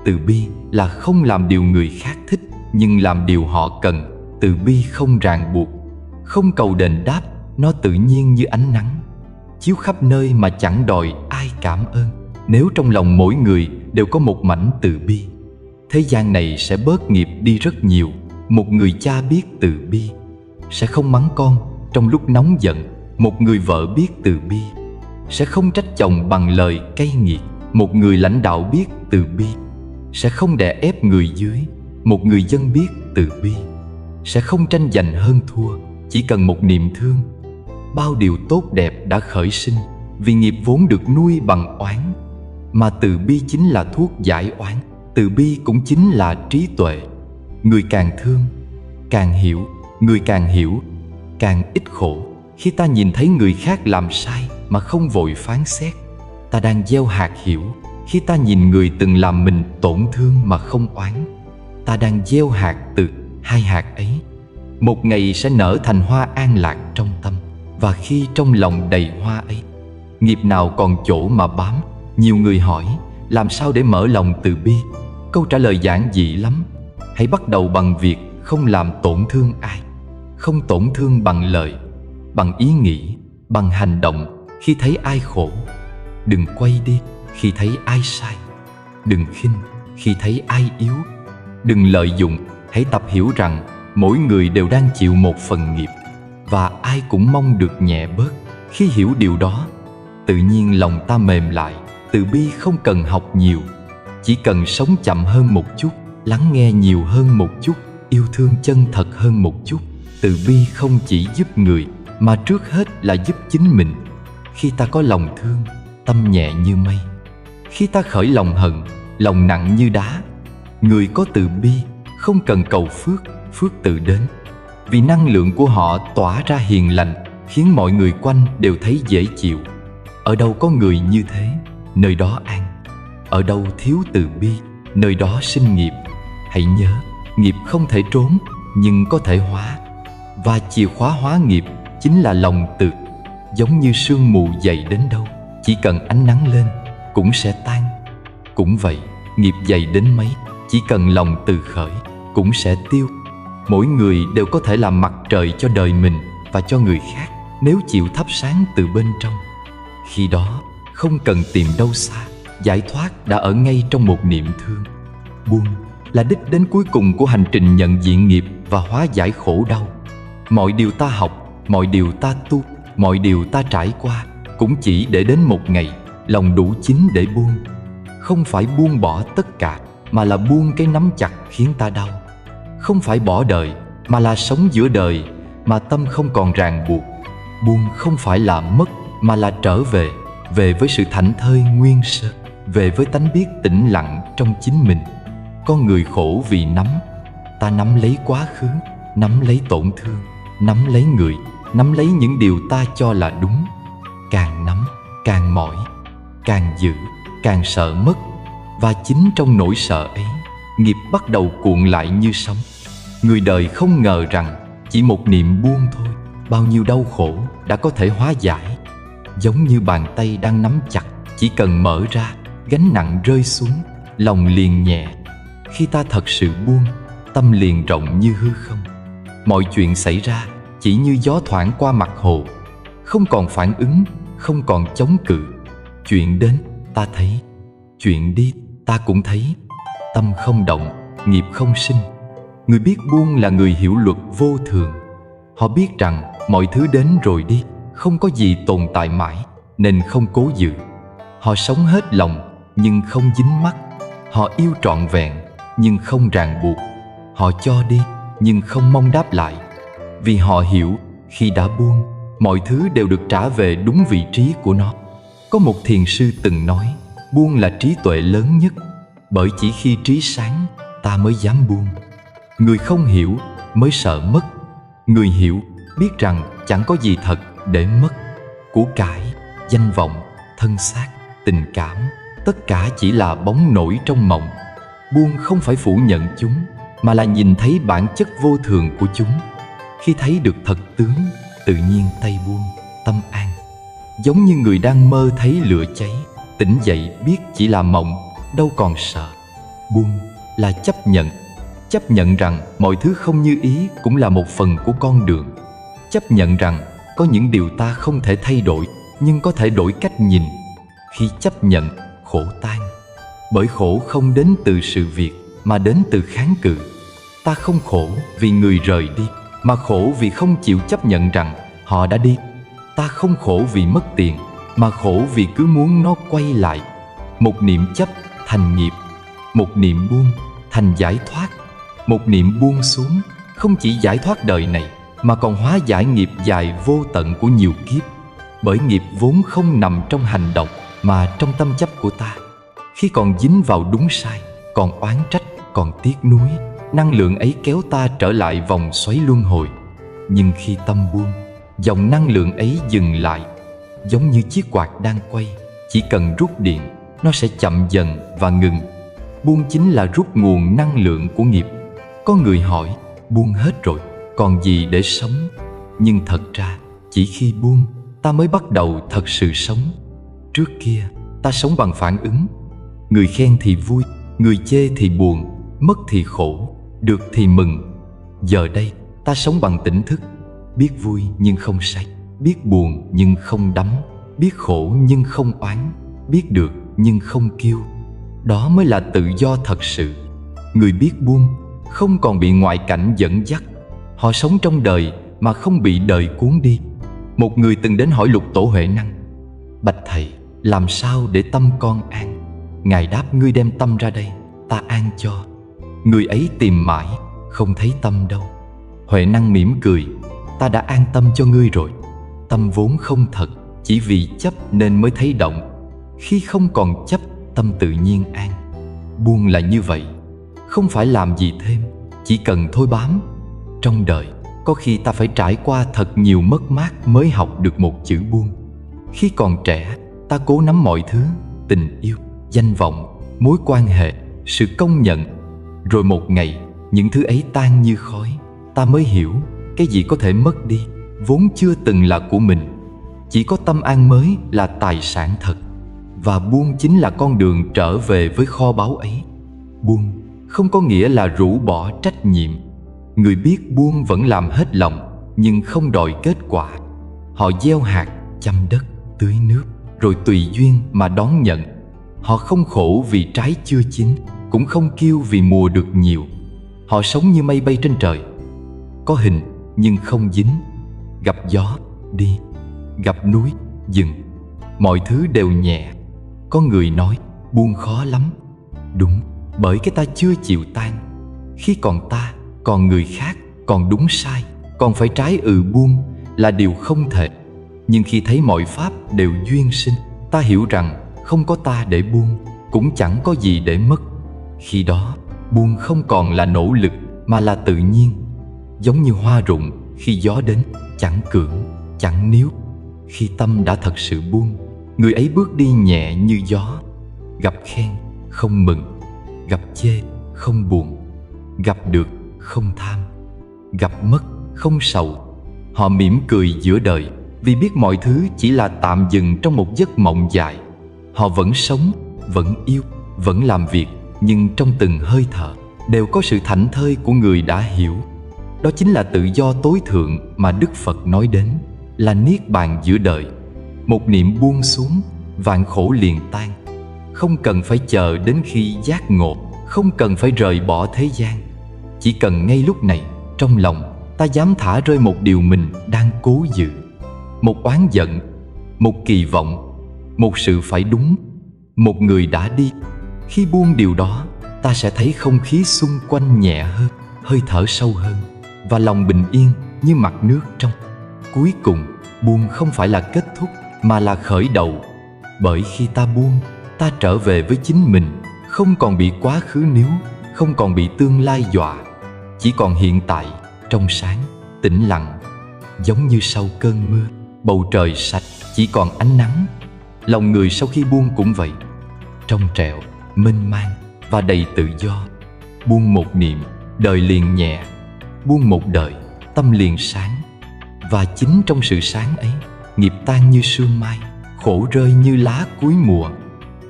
từ bi là không làm điều người khác thích, nhưng làm điều họ cần. Từ bi không ràng buộc, không cầu đền đáp. Nó tự nhiên như ánh nắng, chiếu khắp nơi mà chẳng đòi ai cảm ơn. Nếu trong lòng mỗi người đều có một mảnh từ bi, thế gian này sẽ bớt nghiệp đi rất nhiều. Một người cha biết từ bi sẽ không mắng con trong lúc nóng giận. Một người vợ biết từ bi sẽ không trách chồng bằng lời cay nghiệt. Một người lãnh đạo biết từ bi sẽ không đè ép người dưới. Một người dân biết từ bi sẽ không tranh giành hơn thua. Chỉ cần một niềm thương, bao điều tốt đẹp đã khởi sinh. Vì nghiệp vốn được nuôi bằng oán, mà từ bi chính là thuốc giải oán. Từ bi cũng chính là trí tuệ. Người càng thương, càng hiểu. Người càng hiểu, càng ít khổ. Khi ta nhìn thấy người khác làm sai mà không vội phán xét, ta đang gieo hạt hiểu. Khi ta nhìn người từng làm mình tổn thương mà không oán, ta đang gieo hạt từ hai hạt ấy. Một ngày sẽ nở thành hoa an lạc trong tâm. Và khi trong lòng đầy hoa ấy, nghiệp nào còn chỗ mà bám. Nhiều người hỏi, làm sao để mở lòng từ bi? Câu trả lời giản dị lắm. Hãy bắt đầu bằng việc không làm tổn thương ai. Không tổn thương bằng lời, bằng ý nghĩ, bằng hành động. Khi thấy ai khổ, đừng quay đi. Khi thấy ai sai, đừng khinh. Khi thấy ai yếu, đừng lợi dụng. Hãy tập hiểu rằng mỗi người đều đang chịu một phần nghiệp, và ai cũng mong được nhẹ bớt. Khi hiểu điều đó, tự nhiên lòng ta mềm lại. Từ bi không cần học nhiều, chỉ cần sống chậm hơn một chút, lắng nghe nhiều hơn một chút, yêu thương chân thật hơn một chút. Từ bi không chỉ giúp người, mà trước hết là giúp chính mình. Khi ta có lòng thương, tâm nhẹ như mây. Khi ta khởi lòng hận, lòng nặng như đá. Người có từ bi không cần cầu phước, phước tự đến. Vì năng lượng của họ tỏa ra hiền lành, khiến mọi người quanh đều thấy dễ chịu. Ở đâu có người như thế, nơi đó an. Ở đâu thiếu từ bi, nơi đó sinh nghiệp. Hãy nhớ, nghiệp không thể trốn, nhưng có thể hóa. Và chìa khóa hóa nghiệp chính là lòng từ. Giống như sương mù dày đến đâu, chỉ cần ánh nắng lên cũng sẽ tan. Cũng vậy, nghiệp dày đến mấy, chỉ cần lòng từ khởi cũng sẽ tiêu. Mỗi người đều có thể làm mặt trời cho đời mình và cho người khác, nếu chịu thắp sáng từ bên trong. Khi đó không cần tìm đâu xa, giải thoát đã ở ngay trong một niệm thương. Buông là đích đến cuối cùng của hành trình nhận diện nghiệp và hóa giải khổ đau. Mọi điều ta học, mọi điều ta tu, mọi điều ta trải qua cũng chỉ để đến một ngày lòng đủ chín để buông. Không phải buông bỏ tất cả, mà là buông cái nắm chặt khiến ta đau. Không phải bỏ đời, mà là sống giữa đời, mà tâm không còn ràng buộc. Buông không phải là mất, mà là trở về, về với sự thảnh thơi nguyên sơ, về với tánh biết tĩnh lặng trong chính mình. Con người khổ vì nắm, ta nắm lấy quá khứ, nắm lấy tổn thương, nắm lấy người, nắm lấy những điều ta cho là đúng. Càng nắm, càng mỏi, càng giữ, càng sợ mất. Và chính trong nỗi sợ ấy, nghiệp bắt đầu cuộn lại như sóng. Người đời không ngờ rằng chỉ một niệm buông thôi, bao nhiêu đau khổ đã có thể hóa giải. Giống như bàn tay đang nắm chặt, chỉ cần mở ra, gánh nặng rơi xuống, lòng liền nhẹ. Khi ta thật sự buông, tâm liền rộng như hư không. Mọi chuyện xảy ra chỉ như gió thoảng qua mặt hồ, không còn phản ứng, không còn chống cự. Chuyện đến ta thấy, chuyện đi ta cũng thấy. Tâm không động, nghiệp không sinh. Người biết buông là người hiểu luật vô thường. Họ biết rằng mọi thứ đến rồi đi, không có gì tồn tại mãi, nên không cố giữ. Họ sống hết lòng nhưng không dính mắc. Họ yêu trọn vẹn nhưng không ràng buộc. Họ cho đi nhưng không mong đáp lại. Vì họ hiểu khi đã buông, mọi thứ đều được trả về đúng vị trí của nó. Có một thiền sư từng nói, buông là trí tuệ lớn nhất, bởi chỉ khi trí sáng ta mới dám buông. Người không hiểu mới sợ mất. Người hiểu biết rằng chẳng có gì thật để mất. Của cải, danh vọng, thân xác, tình cảm, tất cả chỉ là bóng nổi trong mộng. Buông không phải phủ nhận chúng, mà là nhìn thấy bản chất vô thường của chúng. Khi thấy được thật tướng, tự nhiên tay buông, tâm an. Giống như người đang mơ thấy lửa cháy, tỉnh dậy biết chỉ là mộng, đâu còn sợ. Buông là chấp nhận. Chấp nhận rằng mọi thứ không như ý cũng là một phần của con đường. Chấp nhận rằng có những điều ta không thể thay đổi, nhưng có thể đổi cách nhìn. Khi chấp nhận, khổ tan. Bởi khổ không đến từ sự việc, mà đến từ kháng cự. Ta không khổ vì người rời đi, mà khổ vì không chịu chấp nhận rằng họ đã đi. Ta không khổ vì mất tiền, mà khổ vì cứ muốn nó quay lại. Một niệm chấp thành nghiệp, một niệm buông thành giải thoát. Một niệm buông xuống không chỉ giải thoát đời này, mà còn hóa giải nghiệp dài vô tận của nhiều kiếp. Bởi nghiệp vốn không nằm trong hành động, mà trong tâm chấp của ta. Khi còn dính vào đúng sai, còn oán trách, còn tiếc nuối, năng lượng ấy kéo ta trở lại vòng xoáy luân hồi. Nhưng khi tâm buông, dòng năng lượng ấy dừng lại. Giống như chiếc quạt đang quay, chỉ cần rút điện, nó sẽ chậm dần và ngừng. Buông chính là rút nguồn năng lượng của nghiệp. Có người hỏi, buông hết rồi, còn gì để sống? Nhưng thật ra, chỉ khi buông, ta mới bắt đầu thật sự sống. Trước kia, ta sống bằng phản ứng. Người khen thì vui, người chê thì buồn, mất thì khổ, được thì mừng. Giờ đây, ta sống bằng tỉnh thức. Biết vui nhưng không say, biết buồn nhưng không đắm, biết khổ nhưng không oán, biết được nhưng không kiêu. Đó mới là tự do thật sự. Người biết buông không còn bị ngoại cảnh dẫn dắt. Họ sống trong đời mà không bị đời cuốn đi. Một người từng đến hỏi Lục Tổ Huệ Năng: Bạch Thầy, làm sao để tâm con an? Ngài đáp: ngươi đem tâm ra đây, ta an cho. Người ấy tìm mãi, không thấy tâm đâu. Huệ Năng mỉm cười: ta đã an tâm cho ngươi rồi. Tâm vốn không thật, chỉ vì chấp nên mới thấy động. Khi không còn chấp, tâm tự nhiên an. Buông là như vậy, không phải làm gì thêm, chỉ cần thôi bám. Trong đời, có khi ta phải trải qua thật nhiều mất mát mới học được một chữ buông. Khi còn trẻ, ta cố nắm mọi thứ: tình yêu, danh vọng, mối quan hệ, sự công nhận. Rồi một ngày, những thứ ấy tan như khói. Ta mới hiểu, cái gì có thể mất đi, vốn chưa từng là của mình. Chỉ có tâm an mới là tài sản thật. Và buông chính là con đường trở về với kho báu ấy. Buông không có nghĩa là rũ bỏ trách nhiệm. Người biết buông vẫn làm hết lòng, nhưng không đòi kết quả. Họ gieo hạt, chăm đất, tưới nước, rồi tùy duyên mà đón nhận. Họ không khổ vì trái chưa chín, cũng không kiêu vì mùa được nhiều. Họ sống như mây bay trên trời, có hình nhưng không dính. Gặp gió, đi. Gặp núi, dừng. Mọi thứ đều nhẹ. Có người nói buông khó lắm. Đúng, bởi cái ta chưa chịu tan. Khi còn ta, còn người khác, còn đúng sai, còn phải trái buông là điều không thể. Nhưng khi thấy mọi pháp đều duyên sinh, ta hiểu rằng không có ta để buông, cũng chẳng có gì để mất. Khi đó, buông không còn là nỗ lực mà là tự nhiên. Giống như hoa rụng khi gió đến, chẳng cưỡng, chẳng níu. Khi tâm đã thật sự buông, người ấy bước đi nhẹ như gió. Gặp khen, không mừng. Gặp chê, không buồn. Gặp được, không tham. Gặp mất, không sầu. Họ mỉm cười giữa đời, vì biết mọi thứ chỉ là tạm dừng trong một giấc mộng dài. Họ vẫn sống, vẫn yêu, vẫn làm việc, nhưng trong từng hơi thở đều có sự thảnh thơi của người đã hiểu. Đó chính là tự do tối thượng mà Đức Phật nói đến, là niết bàn giữa đời. Một niệm buông xuống, vạn khổ liền tan. Không cần phải chờ đến khi giác ngộ, không cần phải rời bỏ thế gian. Chỉ cần ngay lúc này, trong lòng ta dám thả rơi một điều mình đang cố giữ. Một oán giận, một kỳ vọng, một sự phải đúng, một người đã đi. Khi buông điều đó, ta sẽ thấy không khí xung quanh nhẹ hơn, hơi thở sâu hơn, và lòng bình yên như mặt nước trong. Cuối cùng, buông không phải là kết thúc mà là khởi đầu. Bởi khi ta buông, ta trở về với chính mình, không còn bị quá khứ níu, không còn bị tương lai dọa. Chỉ còn hiện tại, trong sáng, tĩnh lặng. Giống như sau cơn mưa, bầu trời sạch, chỉ còn ánh nắng. Lòng người sau khi buông cũng vậy, trong trẻo, mênh mang và đầy tự do. Buông một niệm, đời liền nhẹ. Buông một đời, tâm liền sáng. Và chính trong sự sáng ấy, nghiệp tan như sương mai, khổ rơi như lá cuối mùa.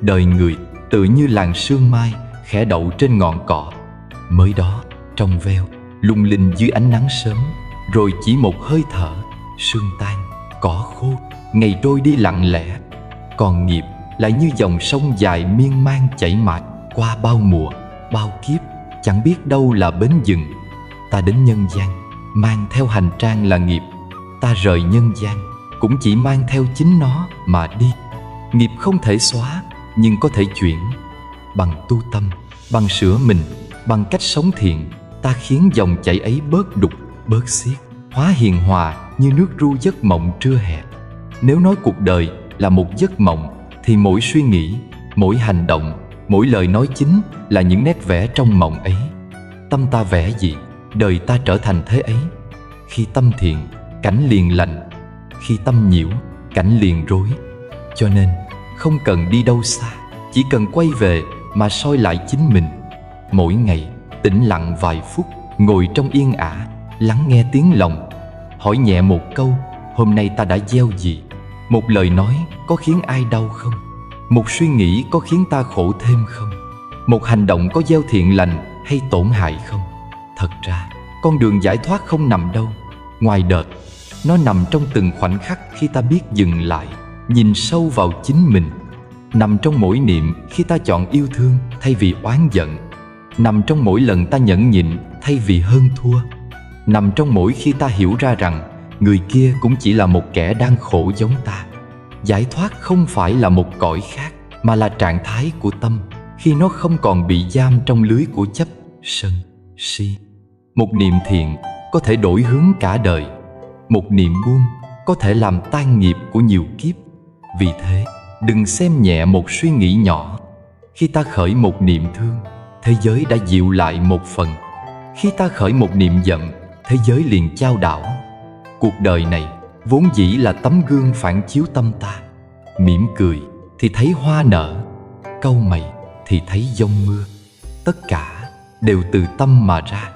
Đời người tựa như làn sương mai khẽ đậu trên ngọn cỏ. Mới đó, trong veo, lung linh dưới ánh nắng sớm. Rồi chỉ một hơi thở, sương tan, cỏ khô, ngày trôi đi lặng lẽ. Còn nghiệp lại như dòng sông dài miên man chảy mãi qua bao mùa, bao kiếp, chẳng biết đâu là bến dừng. Ta đến nhân gian, mang theo hành trang là nghiệp. Ta rời nhân gian, cũng chỉ mang theo chính nó mà đi. Nghiệp không thể xóa, nhưng có thể chuyển. Bằng tu tâm, bằng sửa mình, bằng cách sống thiện, ta khiến dòng chảy ấy bớt đục, bớt xiết, hóa hiền hòa như nước ru giấc mộng trưa hè. Nếu nói cuộc đời là một giấc mộng, thì mỗi suy nghĩ, mỗi hành động, mỗi lời nói chính là những nét vẽ trong mộng ấy. Tâm ta vẽ gì, đời ta trở thành thế ấy. Khi tâm thiện, cảnh liền lành. Khi tâm nhiễu, cảnh liền rối. Cho nên, không cần đi đâu xa, chỉ cần quay về mà soi lại chính mình. Mỗi ngày, tĩnh lặng vài phút, ngồi trong yên ả, lắng nghe tiếng lòng. Hỏi nhẹ một câu, hôm nay ta đã gieo gì? Một lời nói có khiến ai đau không? Một suy nghĩ có khiến ta khổ thêm không? Một hành động có gieo thiện lành hay tổn hại không? Thật ra, con đường giải thoát không nằm đâu ngoài đời. Nó nằm trong từng khoảnh khắc khi ta biết dừng lại, nhìn sâu vào chính mình. Nằm trong mỗi niệm khi ta chọn yêu thương thay vì oán giận. Nằm trong mỗi lần ta nhẫn nhịn thay vì hơn thua. Nằm trong mỗi khi ta hiểu ra rằng người kia cũng chỉ là một kẻ đang khổ giống ta. Giải thoát không phải là một cõi khác, mà là trạng thái của tâm khi nó không còn bị giam trong lưới của chấp, sân, si. Một niệm thiện có thể đổi hướng cả đời. Một niệm buông có thể làm tan nghiệp của nhiều kiếp. Vì thế, đừng xem nhẹ một suy nghĩ nhỏ. Khi ta khởi một niệm thương, thế giới đã dịu lại một phần. Khi ta khởi một niệm giận, thế giới liền chao đảo. Cuộc đời này vốn dĩ là tấm gương phản chiếu tâm ta. Mỉm cười thì thấy hoa nở, cau mày thì thấy giông mưa. Tất cả đều từ tâm mà ra.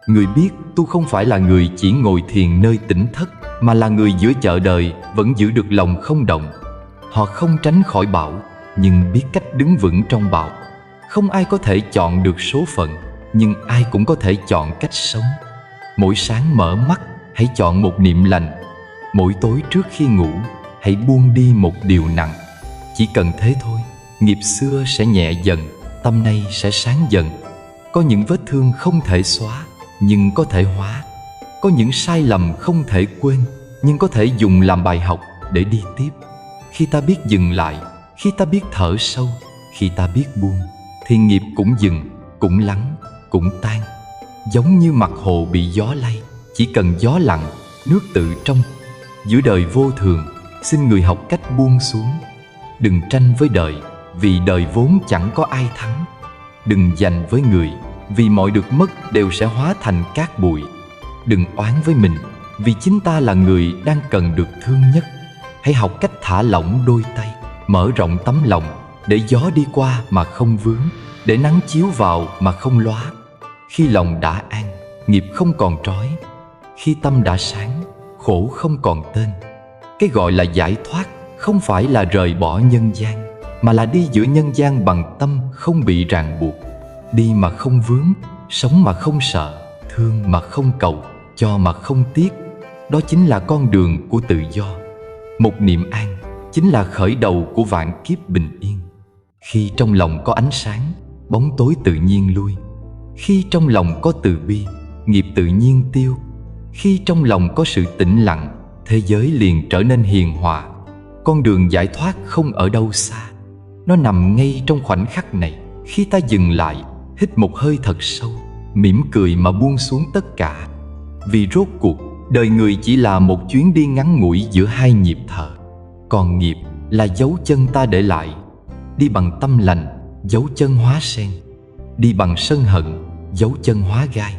Người biết tu không phải là người chỉ ngồi thiền nơi tỉnh thất, mà là người giữa chợ đời vẫn giữ được lòng không động. Họ không tránh khỏi bão, nhưng biết cách đứng vững trong bão. Không ai có thể chọn được số phận, nhưng ai cũng có thể chọn cách sống. Mỗi sáng mở mắt, hãy chọn một niệm lành. Mỗi tối trước khi ngủ, hãy buông đi một điều nặng. Chỉ cần thế thôi, nghiệp xưa sẽ nhẹ dần, tâm nay sẽ sáng dần. Có những vết thương không thể xóa, nhưng có thể hóa. Có những sai lầm không thể quên, nhưng có thể dùng làm bài học để đi tiếp. Khi ta biết dừng lại, khi ta biết thở sâu, khi ta biết buông, thì nghiệp cũng dừng, cũng lắng, cũng tan. Giống như mặt hồ bị gió lay, Chỉ cần gió lặng, nước tự trong. Giữa đời vô thường, xin người học cách buông xuống. Đừng tranh với đời, vì đời vốn chẳng có ai thắng. Đừng giành với người, vì mọi được mất đều sẽ hóa thành cát bụi. Đừng oán với mình, vì chính ta là người đang cần được thương nhất. Hãy học cách thả lỏng đôi tay, mở rộng tấm lòng, để gió đi qua mà không vướng, để nắng chiếu vào mà không lóa. Khi lòng đã an, nghiệp không còn trói. Khi tâm đã sáng, khổ không còn tên. Cái gọi là giải thoát không phải là rời bỏ nhân gian, mà là đi giữa nhân gian bằng tâm không bị ràng buộc. Đi mà không vướng, sống mà không sợ, thương mà không cầu, cho mà không tiếc. Đó chính là con đường của tự do. Một niệm an chính là khởi đầu của vạn kiếp bình yên. Khi trong lòng có ánh sáng, bóng tối tự nhiên lui. Khi trong lòng có từ bi, nghiệp tự nhiên tiêu. Khi trong lòng có sự tĩnh lặng, thế giới liền trở nên hiền hòa. Con đường giải thoát không ở đâu xa, nó nằm ngay trong khoảnh khắc này. Khi ta dừng lại, hít một hơi thật sâu, mỉm cười mà buông xuống tất cả. Vì rốt cuộc, đời người chỉ là một chuyến đi ngắn ngủi giữa hai nhịp thở. Còn nghiệp là dấu chân ta để lại. Đi bằng tâm lành, dấu chân hóa sen. Đi bằng sân hận, dấu chân hóa gai.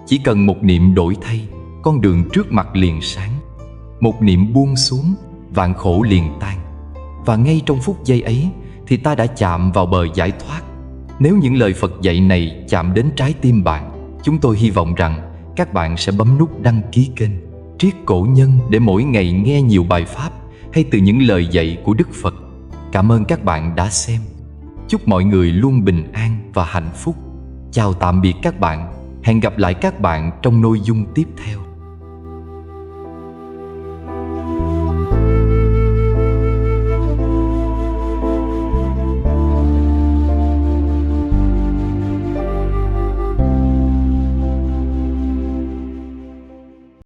Chỉ cần một niệm đổi thay, con đường trước mặt liền sáng. Một niệm buông xuống, vạn khổ liền tan. Và ngay trong phút giây ấy thì ta đã chạm vào bờ giải thoát. Nếu những lời Phật dạy này chạm đến trái tim bạn, chúng tôi hy vọng rằng các bạn sẽ bấm nút đăng ký kênh Triết Cổ Nhân để mỗi ngày nghe nhiều bài pháp hay từ những lời dạy của Đức Phật. Cảm ơn các bạn đã xem. Chúc mọi người luôn bình an và hạnh phúc. Chào tạm biệt các bạn. Hẹn gặp lại các bạn trong nội dung tiếp theo.